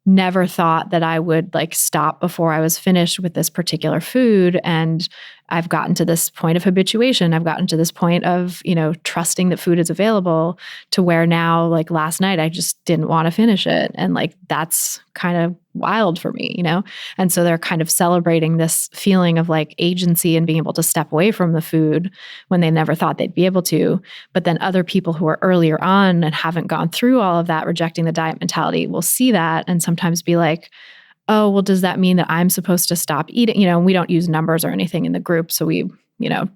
never thought that I would like stop before I was finished with this particular food. And I've gotten to this point of habituation. I've gotten to this point of, trusting that food is available, to where now, like last night, I just didn't want to finish it. And like, that's kind of wild for me, And so they're kind of celebrating this feeling of like agency and being able to step away from the food when they never thought they'd be able to. But then other people who are earlier on and haven't gone through all of that, rejecting the diet mentality, will see that and sometimes be like, oh, well, does that mean that I'm supposed to stop eating? We don't use numbers or anything in the group. So we,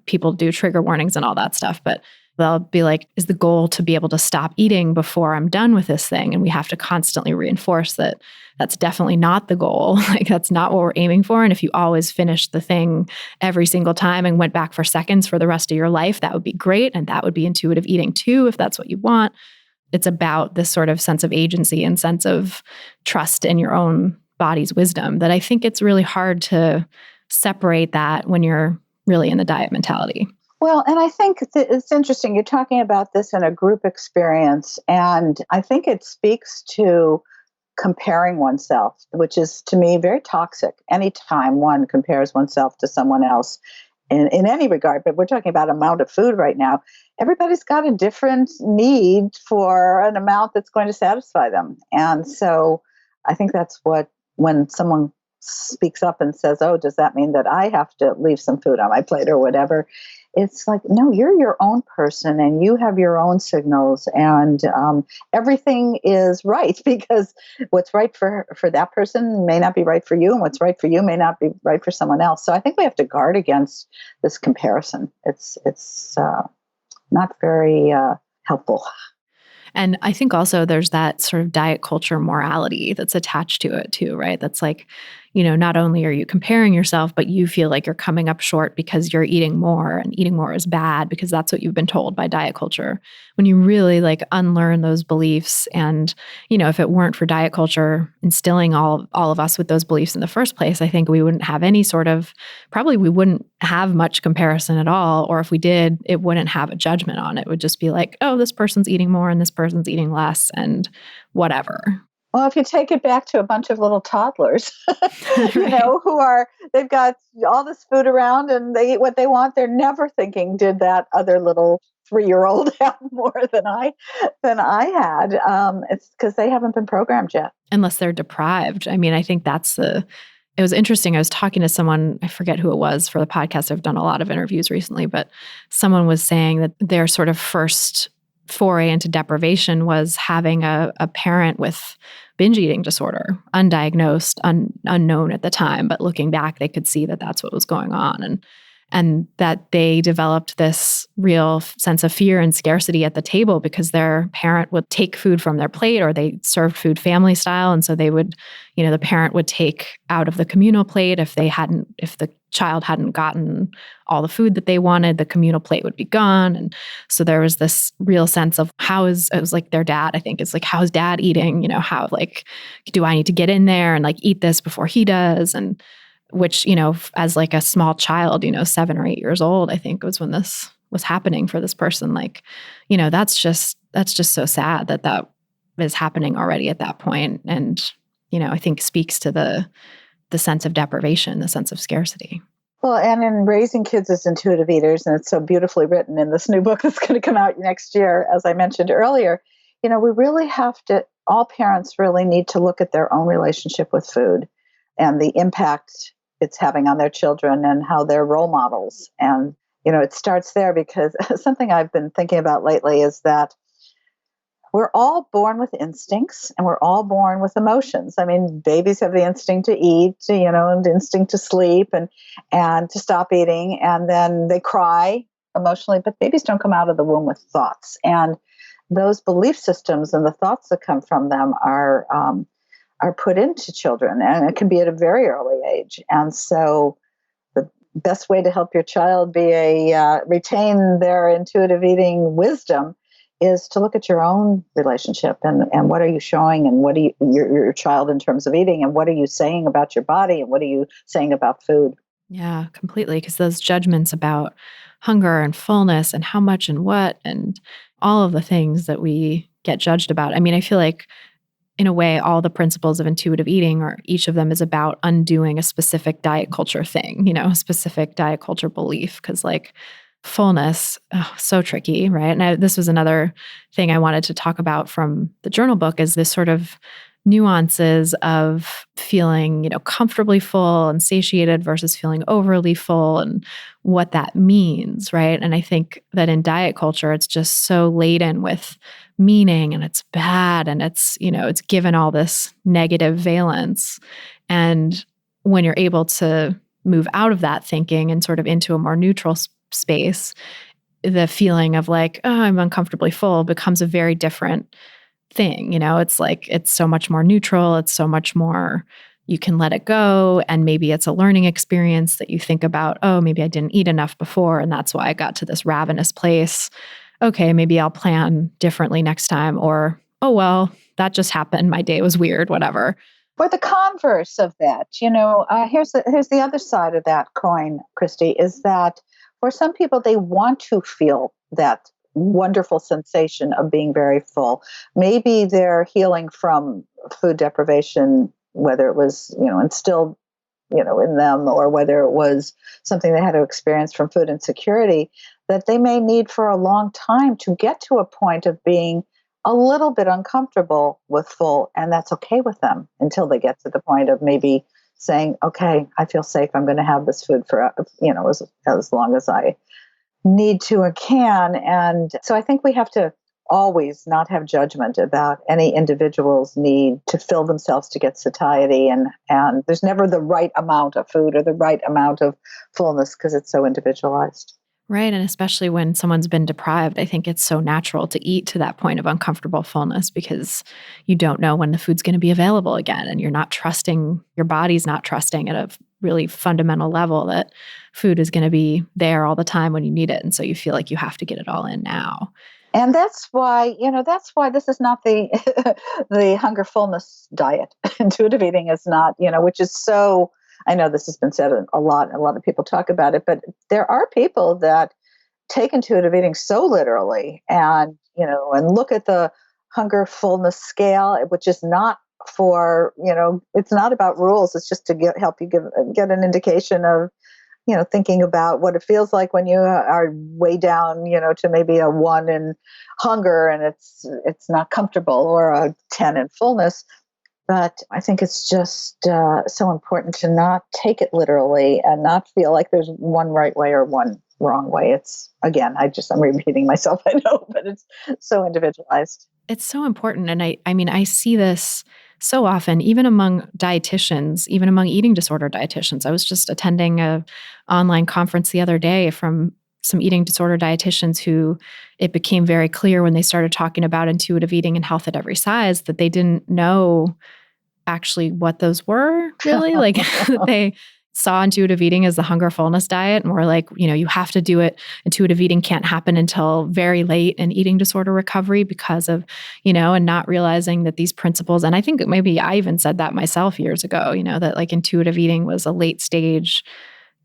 people do trigger warnings and all that stuff, but they'll be like, is the goal to be able to stop eating before I'm done with this thing? And we have to constantly reinforce that that's definitely not the goal. Like, that's not what we're aiming for. And if you always finished the thing every single time and went back for seconds for the rest of your life, that would be great. And that would be intuitive eating too, if that's what you want. It's about this sort of sense of agency and sense of trust in your own body's wisdom that I think it's really hard to separate that when you're really in the diet mentality. Well, and I think it's interesting. You're talking about this in a group experience, and I think it speaks to comparing oneself, which is to me very toxic. Anytime one compares oneself to someone else in any regard, but we're talking about amount of food right now. Everybody's got a different need for an amount that's going to satisfy them. And so I think that's when someone speaks up and says, oh, does that mean that I have to leave some food on my plate or whatever? It's like, no, you're your own person and you have your own signals, and everything is right, because what's right for that person may not be right for you, and what's right for you may not be right for someone else. So I think we have to guard against this comparison. It's not very helpful. And I think also there's that sort of diet culture morality that's attached to it too, right? That's like, not only are you comparing yourself, but you feel like you're coming up short because you're eating more, and eating more is bad because that's what you've been told by diet culture. When you really like unlearn those beliefs, and, if it weren't for diet culture instilling all of us with those beliefs in the first place, I think we wouldn't have probably we wouldn't have much comparison at all. Or if we did, it wouldn't have a judgment on it. It would just be like, oh, this person's eating more and this person's eating less and whatever. Well, if you take it back to a bunch of little toddlers, they've got all this food around and they eat what they want. They're never thinking, did that other little 3-year-old have more than I had? It's because they haven't been programmed yet. Unless they're deprived. I mean, I think it was interesting. I was talking to someone, I forget who it was for the podcast. I've done a lot of interviews recently, but someone was saying that their sort of first foray into deprivation was having a parent with binge eating disorder, undiagnosed, unknown at the time, but looking back, they could see that that's what was going on. and that they developed this real sense of fear and scarcity at the table because their parent would take food from their plate, or they served food family style. And so they would, the parent would take out of the communal plate if the child hadn't gotten all the food that they wanted, the communal plate would be gone. And so there was this real sense of it was like their dad, I think, it's like, how's dad eating? How, like, do I need to get in there and like eat this before he does? And which, as like a small child, 7 or 8 years old, I think was when this was happening for this person. Like, that's just so sad that is happening already at that point. And, I think speaks to the sense of deprivation, the sense of scarcity. Well, and in raising kids as intuitive eaters, and it's so beautifully written in this new book that's going to come out next year, as I mentioned earlier, we really have to, all parents really need to look at their own relationship with food and the impact it's having on their children and how they're role models. And, it starts there, because something I've been thinking about lately is that we're all born with instincts and we're all born with emotions. I mean, babies have the instinct to eat, and the instinct to sleep and to stop eating. And then they cry emotionally, but babies don't come out of the womb with thoughts. And those belief systems and the thoughts that come from them are put into children, and it can be at a very early age. And so the best way to help your child retain their intuitive eating wisdom is to look at your own relationship and what are you showing, and what do your child in terms of eating, and what are you saying about your body, and what are you saying about food? Yeah, completely. Because those judgments about hunger and fullness and how much and what and all of the things that we get judged about. I mean, I feel like in a way, all the principles of intuitive eating, or each of them, is about undoing a specific diet culture thing, a specific diet culture belief. Because like fullness, so tricky, right? And this was another thing I wanted to talk about from the journal book, is this sort of nuances of feeling, comfortably full and satiated versus feeling overly full, and what that means, right? And I think that in diet culture, it's just so laden with meaning, and it's bad, and it's, it's given all this negative valence. And when you're able to move out of that thinking and sort of into a more neutral space, the feeling of like, oh, I'm uncomfortably full becomes a very different thing. It's like, it's so much more neutral. It's so much more, you can let it go. And maybe it's a learning experience that you think about, oh, maybe I didn't eat enough before, and that's why I got to this ravenous place. Okay, maybe I'll plan differently next time. Or, oh, well, that just happened. My day was weird, whatever. Or the converse of that, here's the other side of that coin, Christy, is that for some people, they want to feel that wonderful sensation of being very full. Maybe they're healing from food deprivation, whether it was, instilled, in them, or whether it was something they had to experience from food insecurity, that they may need for a long time to get to a point of being a little bit uncomfortable with full, and that's okay with them until they get to the point of maybe saying, okay, I feel safe. I'm going to have this food for, as long as I need to and can. And so I think we have to always not have judgment about any individual's need to fill themselves to get satiety. And there's never the right amount of food or the right amount of fullness, because it's so individualized. Right. And especially when someone's been deprived, I think it's so natural to eat to that point of uncomfortable fullness, because you don't know when the food's going to be available again. And you're not trusting, your body's not trusting at a really fundamental level that food is going to be there all the time when you need it. And so you feel like you have to get it all in now. And that's why this is not the the hunger fullness diet. Intuitive eating is not, which is so, I know this has been said a lot, and a lot of people talk about it, but there are people that take intuitive eating so literally, and, and look at the hunger fullness scale, which is not for, it's not about rules. It's just to help you get an indication of, thinking about what it feels like when you are way down, to maybe a 1 in hunger and it's not comfortable, or a 10 in fullness. But I think it's just so important to not take it literally and not feel like there's one right way or one wrong way. It's, again, I'm repeating myself, I know, but it's so individualized. It's so important. And I mean, I see this so often, even among dietitians, even among eating disorder dietitians. I was just attending an online conference the other day from some eating disorder dietitians who it became very clear when they started talking about intuitive eating and health at every size that they didn't know actually what those were really. Like they saw intuitive eating as the hunger fullness diet and were like, you have to do it. Intuitive eating can't happen until very late in eating disorder recovery because of, and not realizing that these principles, and I think maybe I even said that myself years ago, that like intuitive eating was a late stage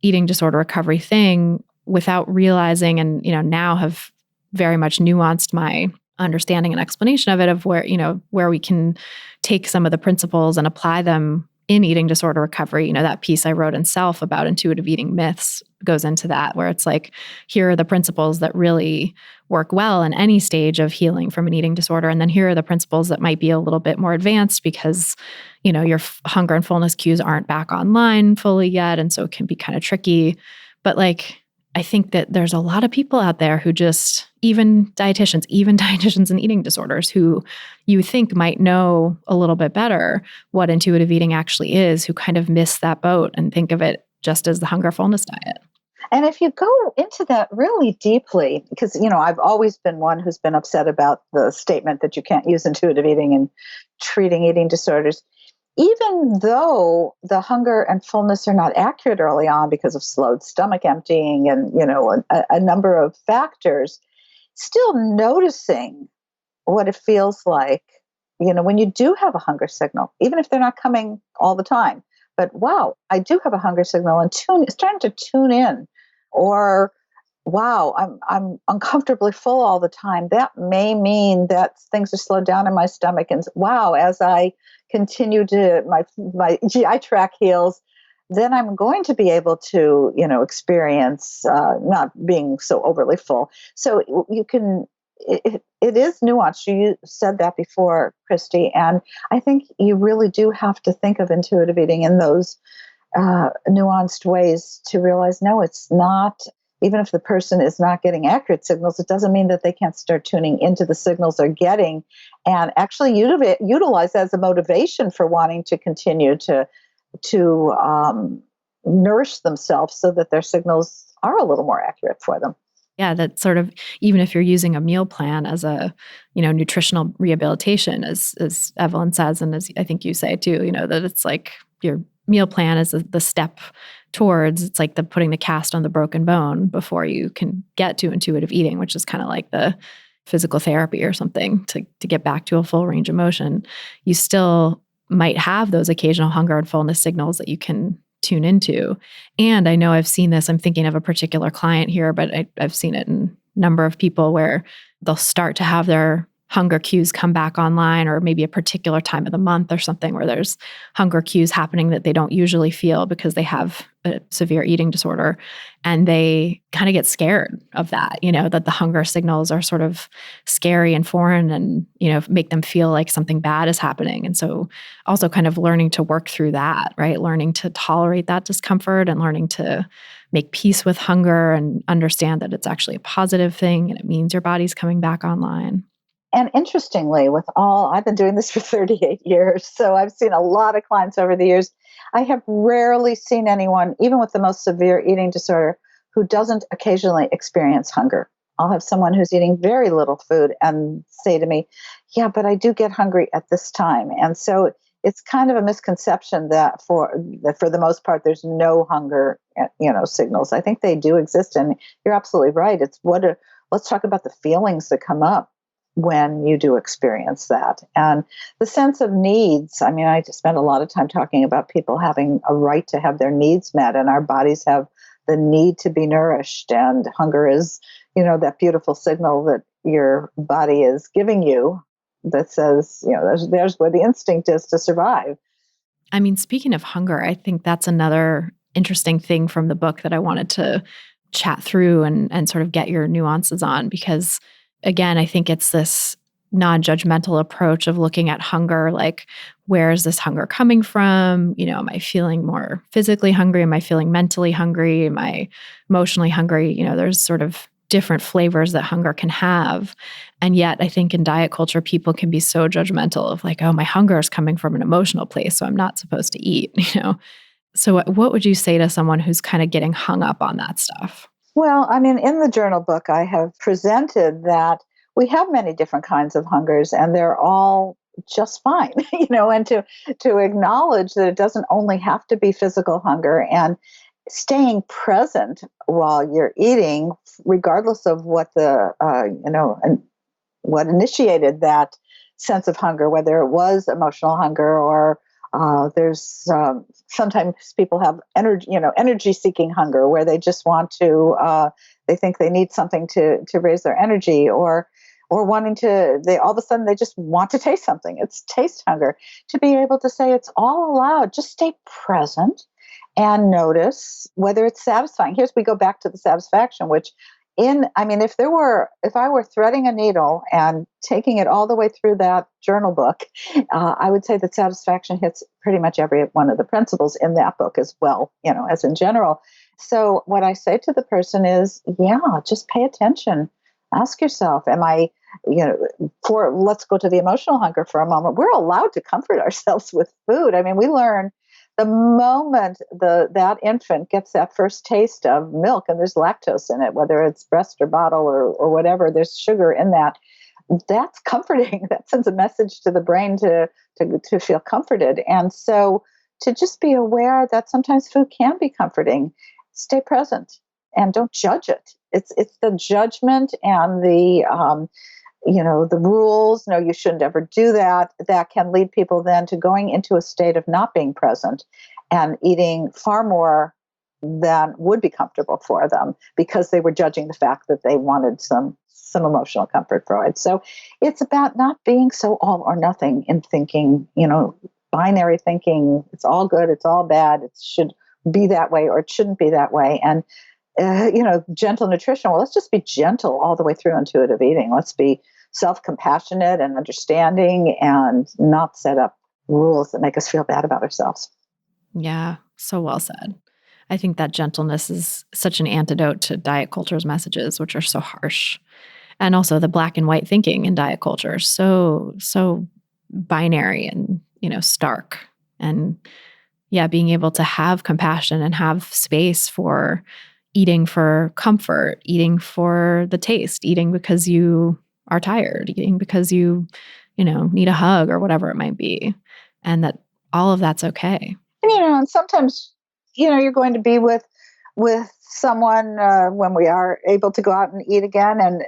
eating disorder recovery thing without realizing, and, now have very much nuanced my understanding and explanation of it, of where we can take some of the principles and apply them in eating disorder recovery. That piece I wrote in Self about intuitive eating myths goes into that, where it's like, here are the principles that really work well in any stage of healing from an eating disorder. And then here are the principles that might be a little bit more advanced because, your hunger and fullness cues aren't back online fully yet. And so it can be kind of tricky. But like, I think that there's a lot of people out there who just, even dietitians and eating disorders, who you think might know a little bit better what intuitive eating actually is, who kind of miss that boat and think of it just as the hunger fullness diet. And if you go into that really deeply, because, I've always been one who's been upset about the statement that you can't use intuitive eating in treating eating disorders. Even though the hunger and fullness are not accurate early on because of slowed stomach emptying and, a number of factors, still noticing what it feels like, when you do have a hunger signal, even if they're not coming all the time, but wow, I do have a hunger signal, and starting to tune in, or wow, I'm uncomfortably full all the time. That may mean that things are slowed down in my stomach, and wow, as I continue to my GI tract heals, then I'm going to be able to, experience not being so overly full. So you can, it is nuanced. You said that before, Christy, and I think you really do have to think of intuitive eating in those nuanced ways to realize, no, it's not. Even if the person is not getting accurate signals, it doesn't mean that they can't start tuning into the signals they're getting and actually utilize that as a motivation for wanting to continue to nourish themselves so that their signals are a little more accurate for them. Yeah, that sort of, even if you're using a meal plan as a, nutritional rehabilitation, as Evelyn says, and as I think you say too, that it's like your meal plan is the step towards, it's like putting the cast on the broken bone before you can get to intuitive eating, which is kind of like the physical therapy or something to get back to a full range of motion. You still might have those occasional hunger and fullness signals that you can tune into. And I know I've seen this, I'm thinking of a particular client here, but I've seen it in a number of people where they'll start to have their hunger cues come back online, or maybe a particular time of the month or something where there's hunger cues happening that they don't usually feel because they have a severe eating disorder. And they kind of get scared of that, that the hunger signals are sort of scary and foreign and, make them feel like something bad is happening. And so also kind of learning to work through that, right? Learning to tolerate that discomfort and learning to make peace with hunger and understand that it's actually a positive thing and it means your body's coming back online. And interestingly, I've been doing this for 38 years, so I've seen a lot of clients over the years. I have rarely seen anyone, even with the most severe eating disorder, who doesn't occasionally experience hunger. I'll have someone who's eating very little food and say to me, yeah, but I do get hungry at this time. And so it's kind of a misconception that for the most part, there's no hunger, signals. I think they do exist. And you're absolutely right. Let's talk about the feelings that come up when you do experience that. And the sense of needs, I just spend a lot of time talking about people having a right to have their needs met, and our bodies have the need to be nourished. And hunger is, that beautiful signal that your body is giving you that says, there's where the instinct is to survive. Speaking of hunger, I think that's another interesting thing from the book that I wanted to chat through and sort of get your nuances on, because again, I think it's this non-judgmental approach of looking at hunger, like, where is this hunger coming from? Am I feeling more physically hungry? Am I feeling mentally hungry? Am I emotionally hungry? There's sort of different flavors that hunger can have. And yet I think in diet culture, people can be so judgmental of like, oh, my hunger is coming from an emotional place, so I'm not supposed to eat, So what would you say to someone who's kind of getting hung up on that stuff? Well, I mean, in the journal book, I have presented that we have many different kinds of hungers and they're all just fine, and to acknowledge that it doesn't only have to be physical hunger, and staying present while you're eating, regardless of what and what initiated that sense of hunger, whether it was emotional hunger or there's sometimes people have energy seeking hunger where they just want to, they think they need something to raise their energy, or wanting to, they all of a sudden they just want to taste something. It's taste hunger. To be able to say it's all allowed, just stay present and notice whether it's satisfying. We go back to the satisfaction, which if I were threading a needle and taking it all the way through that journal book, I would say that satisfaction hits pretty much every one of the principles in that book as well, as in general. So what I say to the person is, just pay attention. Ask yourself, am I, let's go to the emotional hunger for a moment. We're allowed to comfort ourselves with food. I mean, we learn the moment that infant gets that first taste of milk and there's lactose in it, whether it's breast or bottle or whatever, there's sugar in that. That's comforting. That sends a message to the brain to feel comforted. And so to just be aware that sometimes food can be comforting. Stay present and don't judge it. It's the judgment and the rules, no, you shouldn't ever do that can lead people then to going into a state of not being present and eating far more than would be comfortable for them because they were judging the fact that they wanted some emotional comfort for it. So it's about not being so all or nothing in thinking, binary thinking, it's all good, it's all bad, it should be that way or it shouldn't be that way. And gentle nutrition. Well, let's just be gentle all the way through intuitive eating. Let's be self-compassionate and understanding and not set up rules that make us feel bad about ourselves. Yeah, so well said. I think that gentleness is such an antidote to diet culture's messages, which are so harsh. And also the black and white thinking in diet culture, so binary and, stark. And being able to have compassion and have space for eating for comfort, eating for the taste, eating because you are tired, eating because you need a hug or whatever it might be. And that all of that's okay. And, and sometimes, you're going to be with someone when we are able to go out and eat again and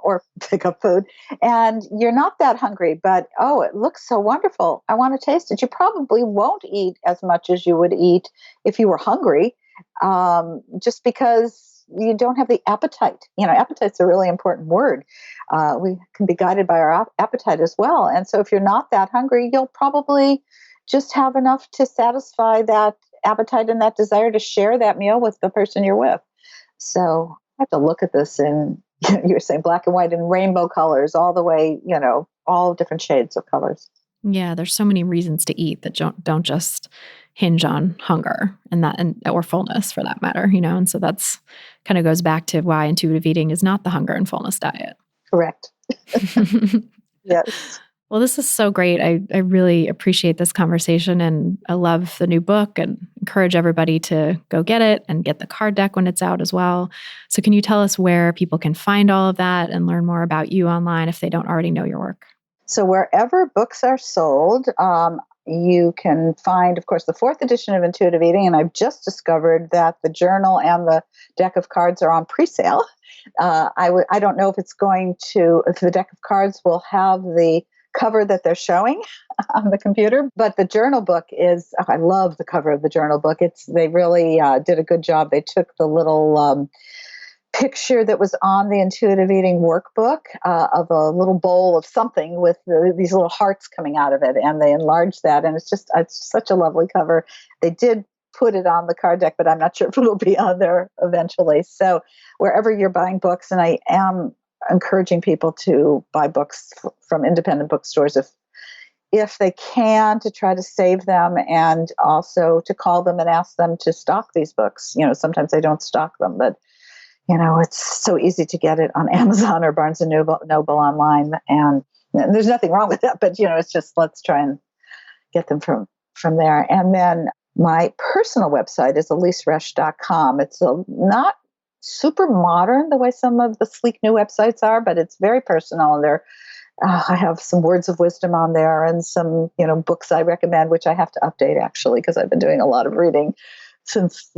or pick up food, and you're not that hungry, but, oh, it looks so wonderful, I want to taste it. You probably won't eat as much as you would eat if you were hungry. Just because you don't have the appetite. Appetite's a really important word. We can be guided by our appetite as well. And so if you're not that hungry, you'll probably just have enough to satisfy that appetite and that desire to share that meal with the person you're with. So I have to look at this in, you're saying black and white and rainbow colors all the way, all different shades of colors. Yeah, there's so many reasons to eat that don't just hinge on hunger or fullness for that matter, and so that's kind of goes back to why intuitive eating is not the hunger and fullness diet. Correct. Yes. Well, this is so great. I really appreciate this conversation, and I love the new book and encourage everybody to go get it and get the card deck when it's out as well. So can you tell us where people can find all of that and learn more about you online if they don't already know your work? So wherever books are sold, you can find, of course, the 4th edition of Intuitive Eating, and I've just discovered that the journal and the deck of cards are on pre-sale. I don't know if if the deck of cards will have the cover that they're showing on the computer, but the journal book I love the cover of the journal book. They really did a good job. They took the little picture that was on the Intuitive Eating Workbook of a little bowl of something with these little hearts coming out of it, and they enlarged that, and it's such a lovely cover. They did put it on the card deck, but I'm not sure if it'll be on there eventually. So wherever you're buying books, and I am encouraging people to buy books from independent bookstores if they can, to try to save them, and also to call them and ask them to stock these books. Sometimes they don't stock them, but it's so easy to get it on Amazon or Barnes & Noble online. And there's nothing wrong with that, but, it's just, let's try and get them from there. And then my personal website is ElyseResch.com. It's not super modern the way some of the sleek new websites are, but it's very personal. And I have some words of wisdom on there and some, books I recommend, which I have to update actually, because I've been doing a lot of reading since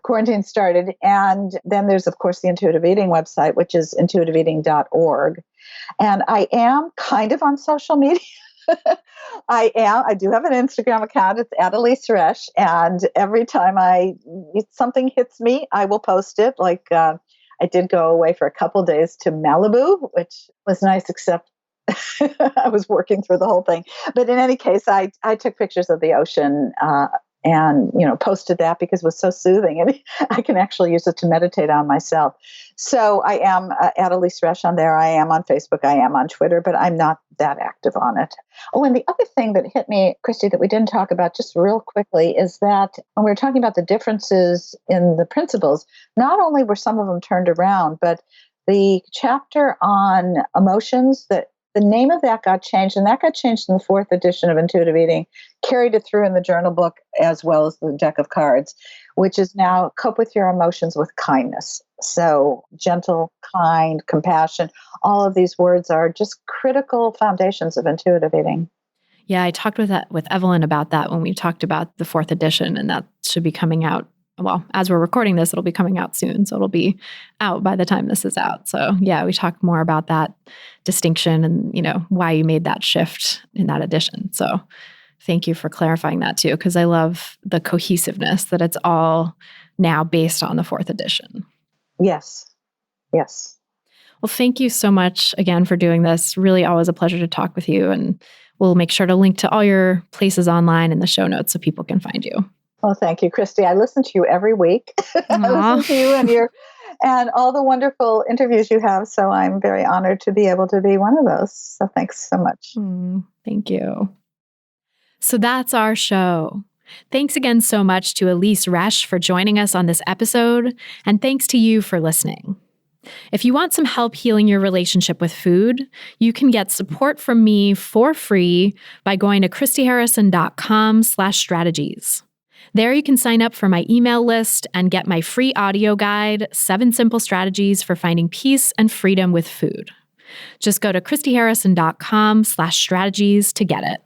quarantine started. And then there's, of course, the Intuitive Eating website, which is intuitiveeating.org. And I am kind of on social media. I do have an Instagram account. It's at Elyse Resch. And every time something hits me, I will post it. Like I did go away for a couple of days to Malibu, which was nice, except I was working through the whole thing. But in any case, I took pictures of the ocean and posted that because it was so soothing, and I can actually use it to meditate on myself. So I am at Elyse Resch on there. I am on Facebook. I am on Twitter, but I'm not that active on it. Oh, and the other thing that hit me, Christy, that we didn't talk about just real quickly is that when we were talking about the differences in the principles, not only were some of them turned around, but the chapter on emotions, that the name of that got changed, and that got changed in the 4th edition of Intuitive Eating, carried it through in the journal book as well as the deck of cards, which is now Cope with Your Emotions with Kindness. So gentle, kind, compassion, all of these words are just critical foundations of intuitive eating. Yeah, I talked with Evelyn about that when we talked about the 4th edition, and that should be coming out. Well, as we're recording this, it'll be coming out soon. So it'll be out by the time this is out. So yeah, we talked more about that distinction and, why you made that shift in that edition. So thank you for clarifying that too, because I love the cohesiveness that it's all now based on the 4th edition. Yes. Yes. Well, thank you so much again for doing this. Really always a pleasure to talk with you. And we'll make sure to link to all your places online in the show notes so people can find you. Well, thank you, Christy. I listen to you every week. I listen to you and all the wonderful interviews you have. So I'm very honored to be able to be one of those. So thanks so much. Thank you. So that's our show. Thanks again so much to Elyse Resch for joining us on this episode. And thanks to you for listening. If you want some help healing your relationship with food, you can get support from me for free by going to christyharrison.com/strategies. There you can sign up for my email list and get my free audio guide, 7 Simple Strategies for Finding Peace and Freedom with Food. Just go to christyharrison.com/strategies to get it.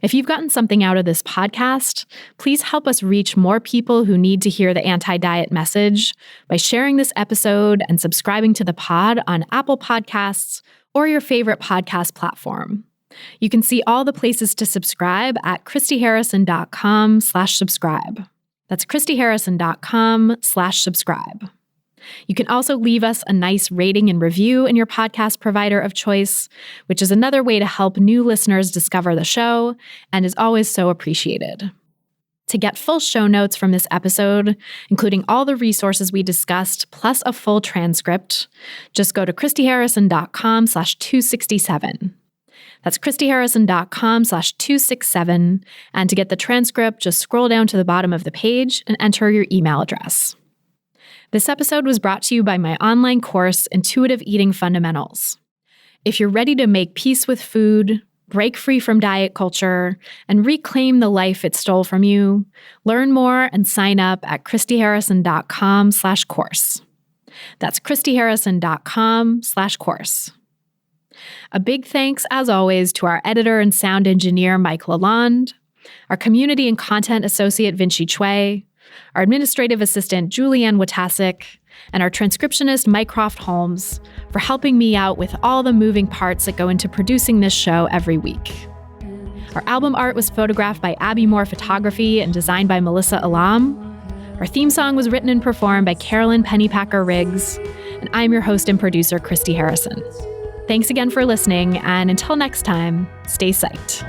If you've gotten something out of this podcast, please help us reach more people who need to hear the anti-diet message by sharing this episode and subscribing to the pod on Apple Podcasts or your favorite podcast platform. You can see all the places to subscribe at christyharrison.com/subscribe. That's christyharrison.com/subscribe. You can also leave us a nice rating and review in your podcast provider of choice, which is another way to help new listeners discover the show and is always so appreciated. To get full show notes from this episode, including all the resources we discussed, plus a full transcript, just go to christyharrison.com/267. That's christyharrison.com/267. And to get the transcript, just scroll down to the bottom of the page and enter your email address. This episode was brought to you by my online course, Intuitive Eating Fundamentals. If you're ready to make peace with food, break free from diet culture, and reclaim the life it stole from you, learn more and sign up at christyharrison.com/course. That's christyharrison.com/course. A big thanks, as always, to our editor and sound engineer, Mike Lalonde, our community and content associate, Vinci Chue, our administrative assistant, Julianne Watasik, and our transcriptionist, Mycroft Holmes, for helping me out with all the moving parts that go into producing this show every week. Our album art was photographed by Abby Moore Photography and designed by Melissa Alam. Our theme song was written and performed by Carolyn Pennypacker Riggs, and I'm your host and producer, Christy Harrison. Thanks again for listening, and until next time, stay psyched.